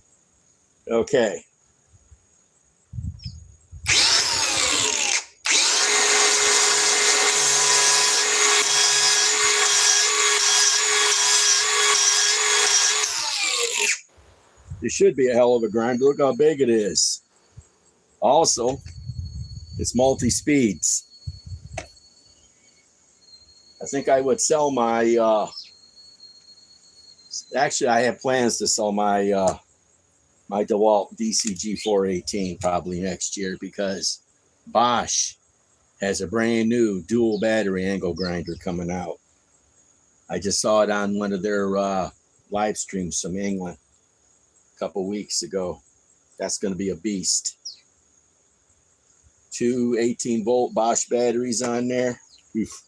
Speaker 1: Okay. This should be a hell of a grinder. Look how big it is. Also, it's multi-speeds. I think I would sell my, actually I have plans to sell my my DeWalt DCG 418 probably next year because Bosch has a brand new dual battery angle grinder coming out. I just saw it on one of their live streams from England a couple weeks ago. That's going to be a beast. 2 18-volt Bosch batteries on there. Oof.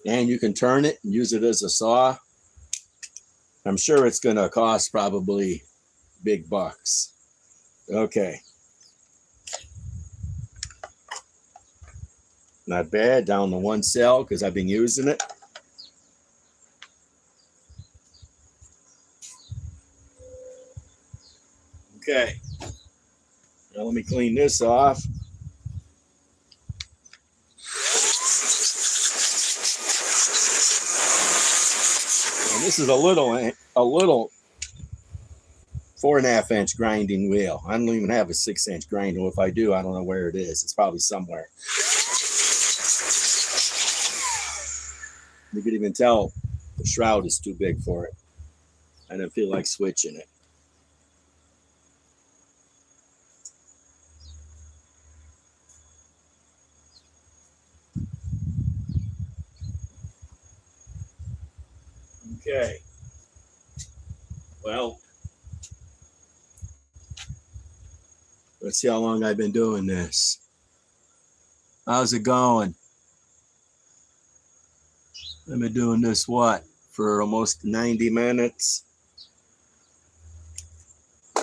Speaker 1: And you can turn it and use it as a saw. I'm sure it's going to cost probably big bucks. Okay. Not bad. Down to 1 cell because I've been using it. Okay. Now let me clean this off. And this is a little 4.5 inch grinding wheel. I don't even have a 6 inch grinding. If I do, I don't know where it is. It's probably somewhere. You could even tell the shroud is too big for it. I didn't feel like switching it. Okay. Well, let's see how long I've been doing this. How's it going? I've been doing this, for almost 90 minutes.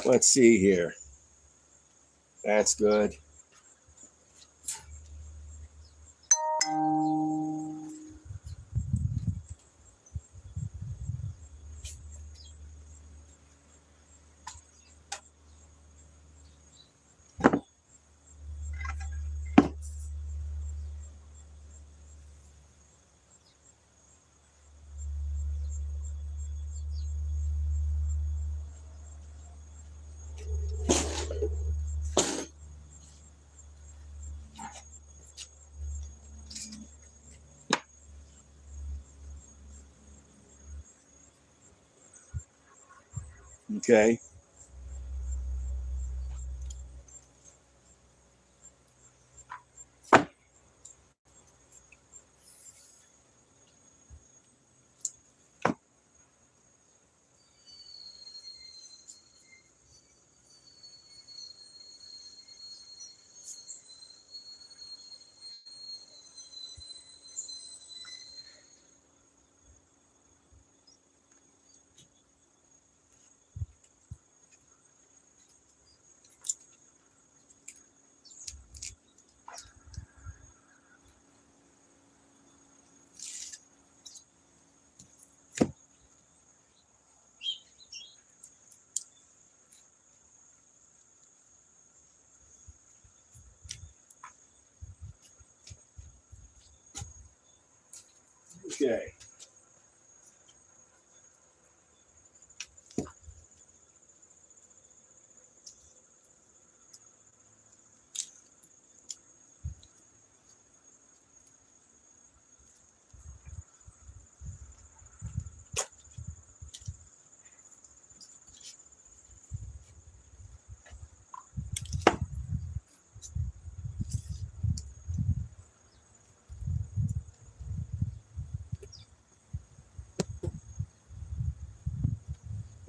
Speaker 1: Let's see here. That's good. Okay. Okay.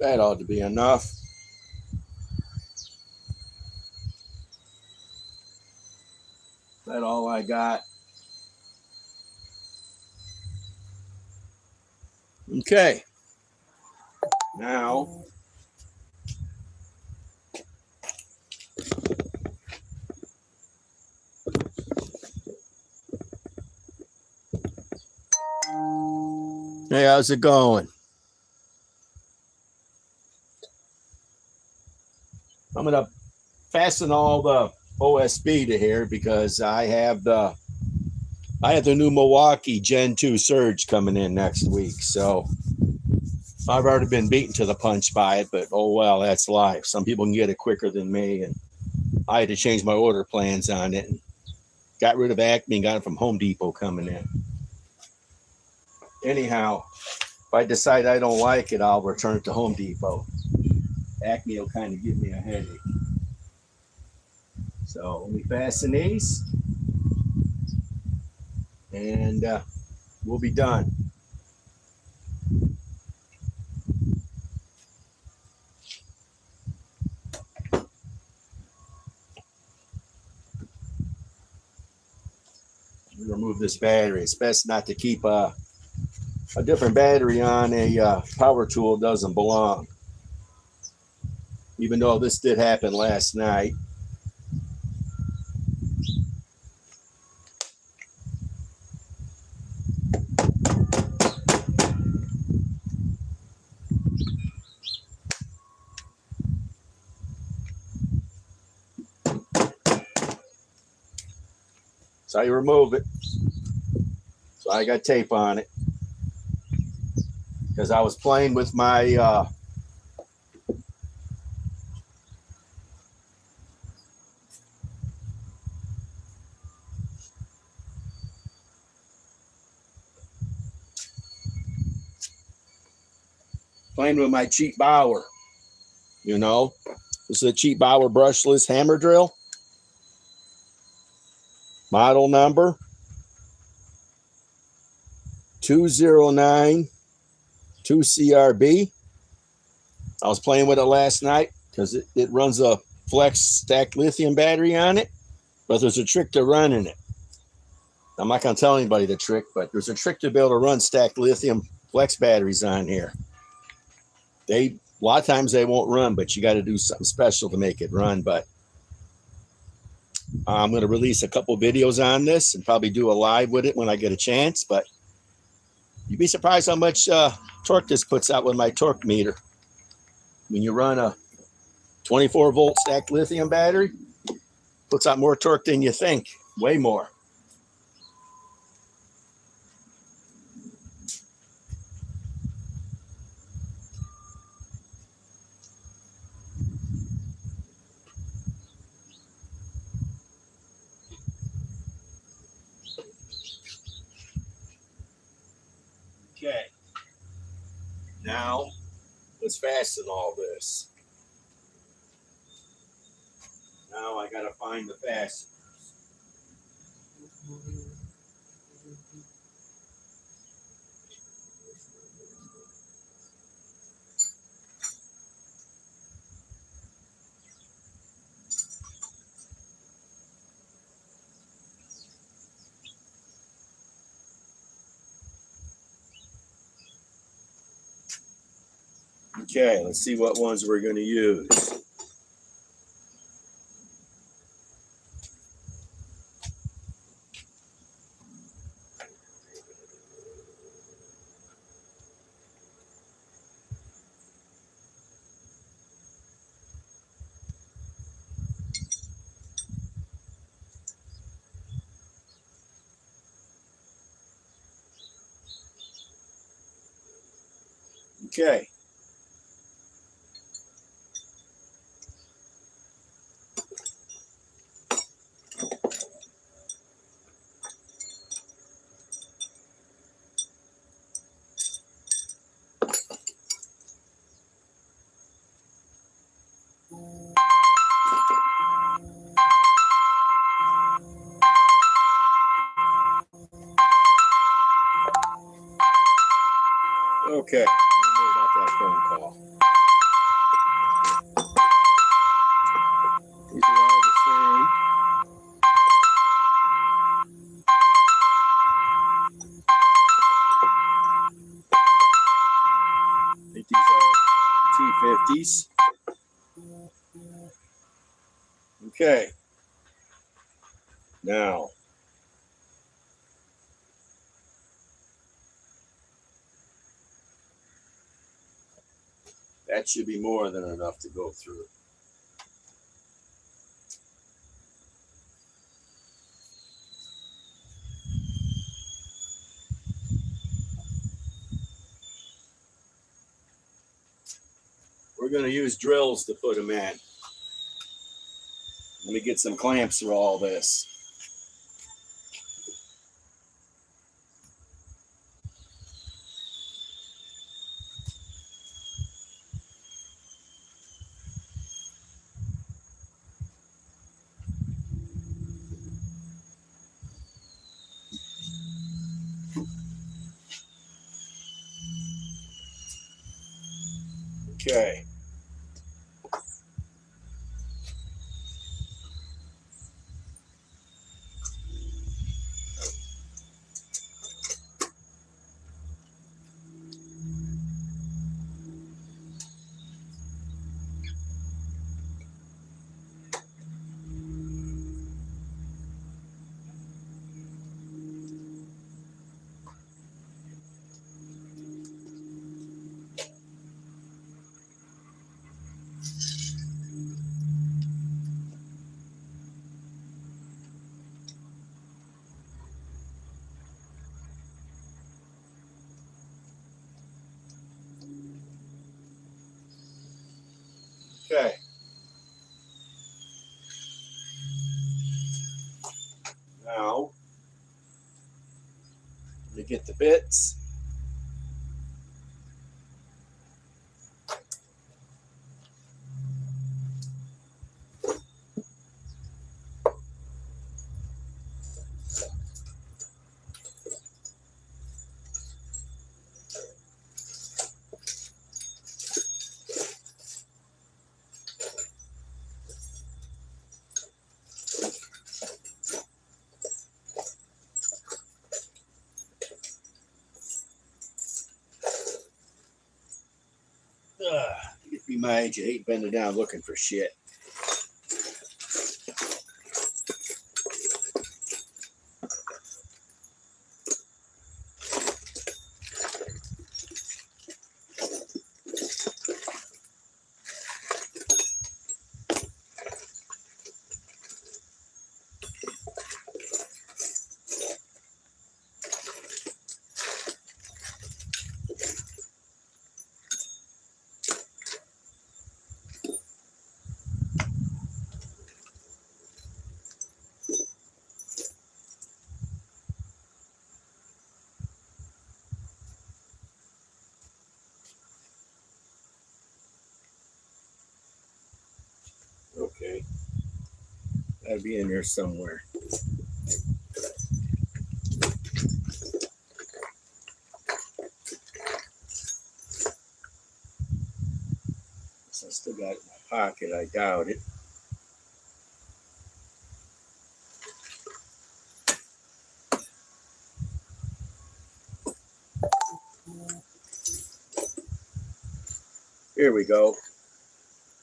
Speaker 1: That ought to be enough. That all I got. Okay. Now, hey, how's it going? I'm gonna fasten all the OSB to here because I have the new Milwaukee Gen 2 Surge coming in next week. So I've already been beaten to the punch by it, but oh well, that's life. Some people can get it quicker than me, and I had to change my order plans on it. And got rid of Acme and got it from Home Depot coming in. Anyhow, if I decide I don't like it, I'll return it to Home Depot. Acme will kind of give me a headache. So let me fasten these, and we'll be done. Remove this battery. It's best not to keep a different battery on a power tool. It doesn't belong. Even though this did happen last night. So you remove it. So I got tape on it because I was playing with my cheap Bauer. You know, this is a cheap Bauer brushless hammer drill. Model number 209 2CRB. I was playing with it last night because it runs a flex stacked lithium battery on it, but there's a trick to running it. I'm not going to tell anybody the trick, but there's a trick to be able to run stacked lithium flex batteries on here. A lot of times they won't run, but you got to do something special to make it run. But I'm going to release a couple videos on this and probably do a live with it when I get a chance. But you'd be surprised how much torque this puts out with my torque meter. When you run a 24 volt stacked lithium battery, puts out more torque than you think, way more. Okay. Now Let's fasten all this. Now I gotta find the fasteners. Okay, let's see what ones we're going to use. Okay. Okay. What about that phone call? These are all the same. I think these are T50s. Okay. Now, that should be more than enough to go through. We're going to use drills to put them in. Let me get some clamps for all this. Okay. Okay. Now, to get the bits. If you my age, I hate bending down looking for shit. Gotta be in there somewhere. So I still got it in my pocket. I doubt it. Here we go.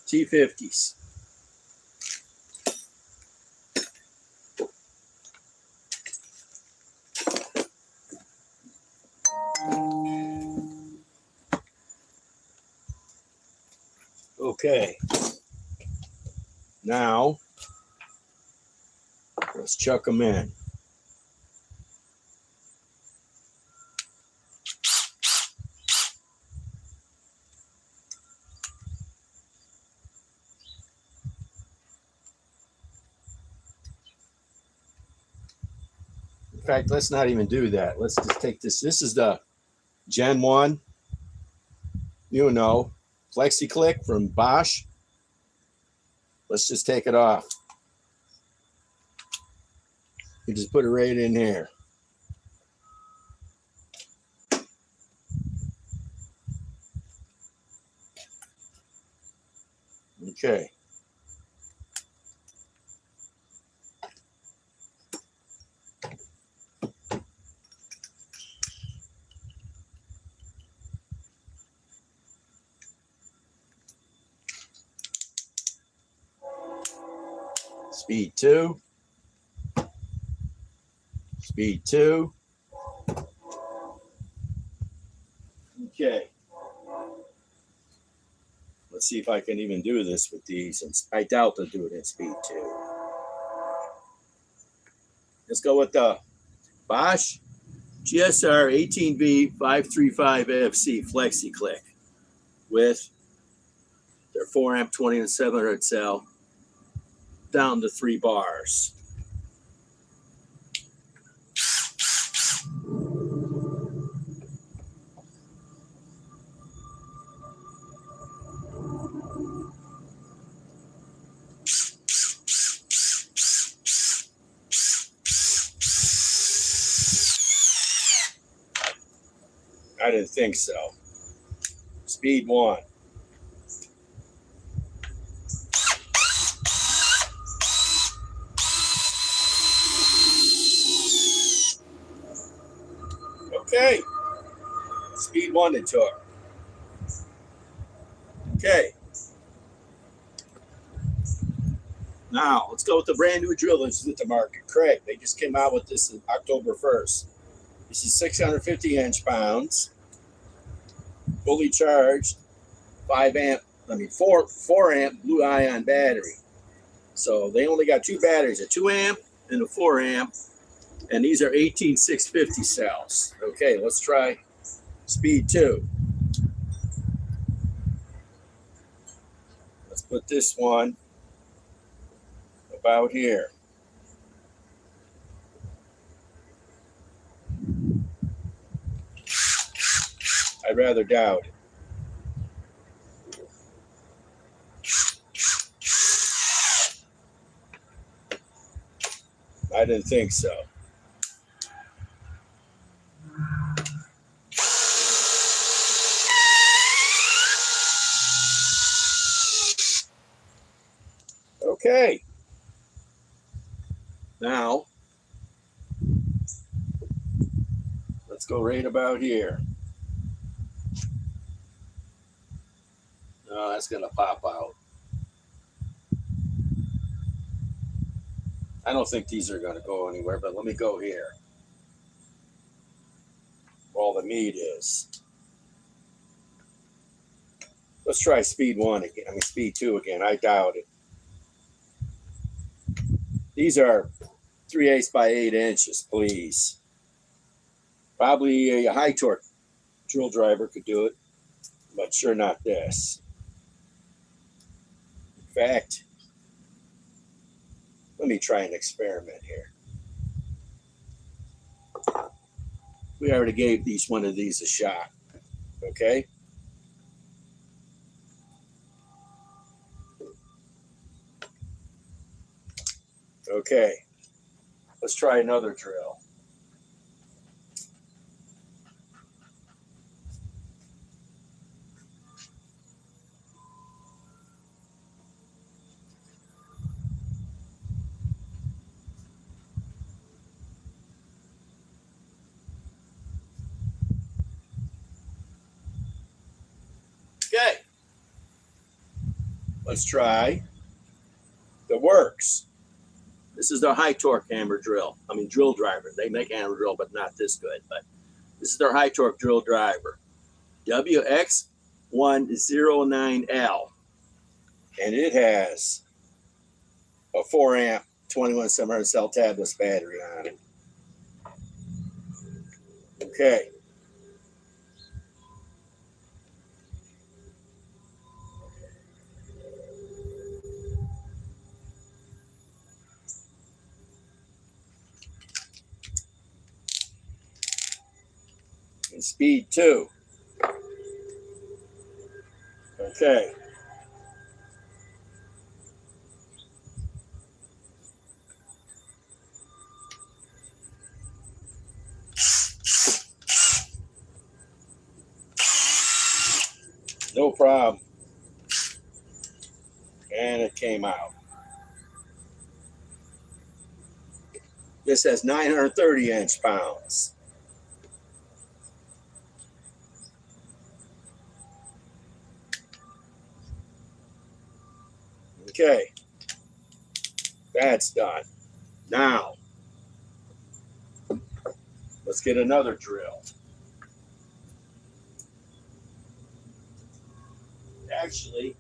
Speaker 1: T50s. Okay. Now, let's chuck them in. In fact, let's not even do that. Let's just take this. This is the Gen 1, you know, Flexi Click from Bosch. Let's just take it off. You just put it right in here. Okay. Speed 2. Speed 2. Okay. Let's see if I can even do this with these. And I doubt they'll do it in speed 2. Let's go with the Bosch GSR 18V535FC Flexi Click with their 4 amp 20 and 700 cell down to 3 bars. I didn't think so. Speed 1. Okay. Speed 1 it took. Okay. Now, let's go with the brand new drill that's at the market. Craig, they just came out with this on October 1st. This is 650 inch-pounds, fully charged, 4 amp blue ion battery. So they only got 2 batteries, a 2 amp and a 4 amp, and these are 18650 cells. Okay, let's try speed 2. Let's put this one about here. I'd rather doubt it. I didn't think so. Okay. Now, let's go right about here. Oh, that's going to pop out. I don't think these are going to go anywhere, but let me go here. Where all the meat is. Let's try speed 1 again. I mean, speed 2 again. I doubt it. These are 3/8 by 8 inches, please. Probably a high torque drill driver could do it, but sure not this. In fact, let me try an experiment here. We already gave one of these a shot, okay? Okay, let's try another drill. Okay, let's try the works. This is their high torque hammer drill. I mean, drill driver. They make hammer drill, but not this good. But this is their high torque drill driver, WX109L. And it has a 4 amp 2100 cell tabless battery on it. Okay. And speed 2. Okay. No problem. And it came out. This has 930 inch-pounds. Okay. That's done. Now, let's get another drill. Actually,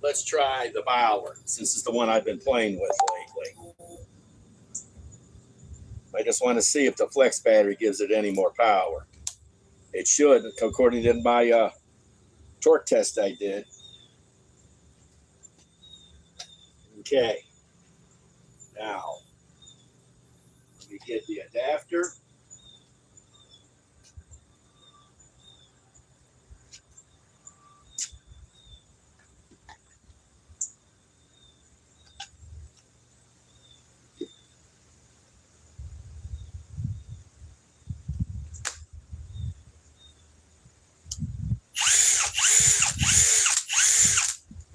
Speaker 1: let's try the Bauer, since it's the one I've been playing with lately. I just want to see if the flex battery gives it any more power. It should, according to my torque test I did. Okay. Now, let me get the adapter.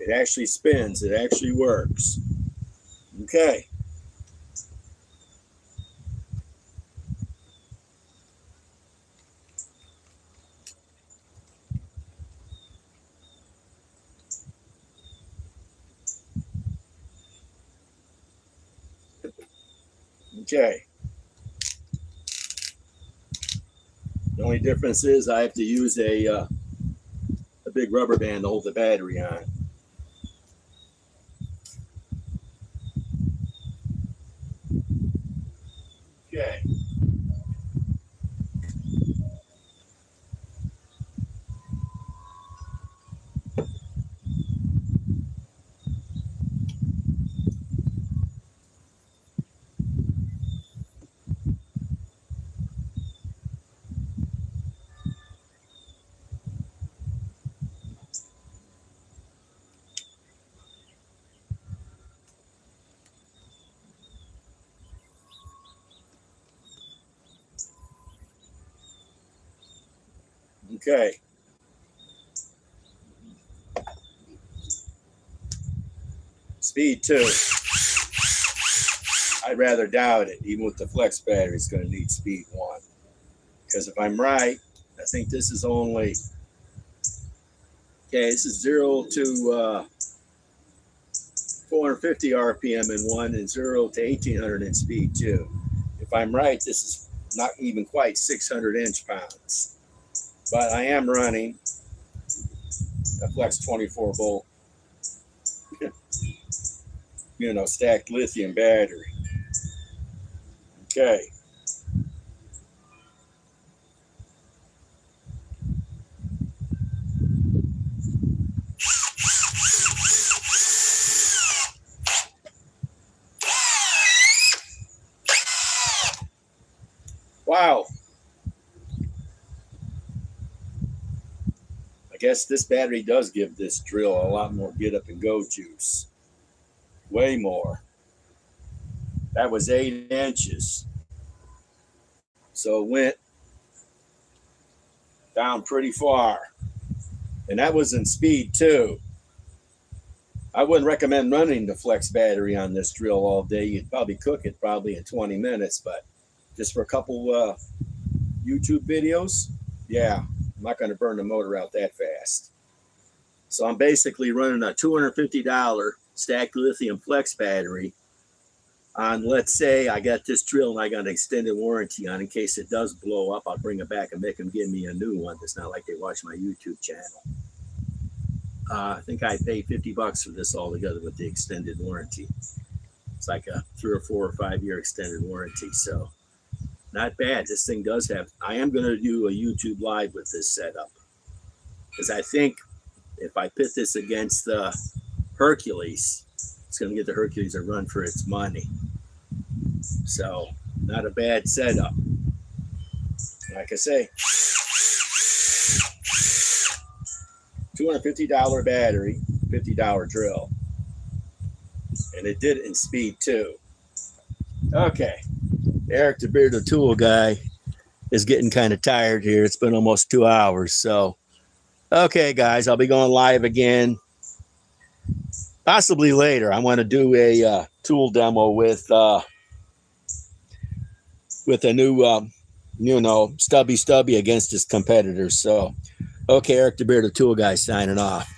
Speaker 1: It actually spins. It actually works. Okay. Okay. The only difference is I have to use a big rubber band to hold the battery on. Okay. Okay. Speed 2. I'd rather doubt it. Even with the flex battery, it's going to need speed 1. Because if I'm right, I think this is only, okay, this is 0 to 450 RPM in 1 and 0 to 1800 in speed 2. If I'm right, this is not even quite 600 inch-pounds. But I am running a flex 24 volt, stacked lithium battery. Okay. Wow. I guess this battery does give this drill a lot more get up and go juice. way more. That was 8 inches. So it went down pretty far. And that was in speed too. I wouldn't recommend running the flex battery on this drill all day. You'd probably cook it probably in 20 minutes, but just for a couple YouTube videos, yeah, I'm not going to burn the motor out that fast. So I'm basically running a $250 stacked lithium flex battery on, let's say I got this drill and I got an extended warranty on. In case it does blow up, I'll bring it back and make them give me a new one. It's not like they watch my YouTube channel. I think I paid $50 for this altogether with the extended warranty. It's like a 3 or 4 or 5 year extended warranty. So not bad. This thing does have, I am going to do a YouTube live with this setup. Because I think if I pit this against the Hercules, it's going to get the Hercules a run for its money. So not a bad setup. Like I say, $250 battery, $50 drill. And it did it in speed too. Okay. Eric the Bearded Tool Guy is getting kind of tired here. It's been almost 2 hours. So, okay, guys, I'll be going live again. Possibly later. I want to do a tool demo with a new, stubby against his competitors. So, okay, Eric the Bearded Tool Guy signing off.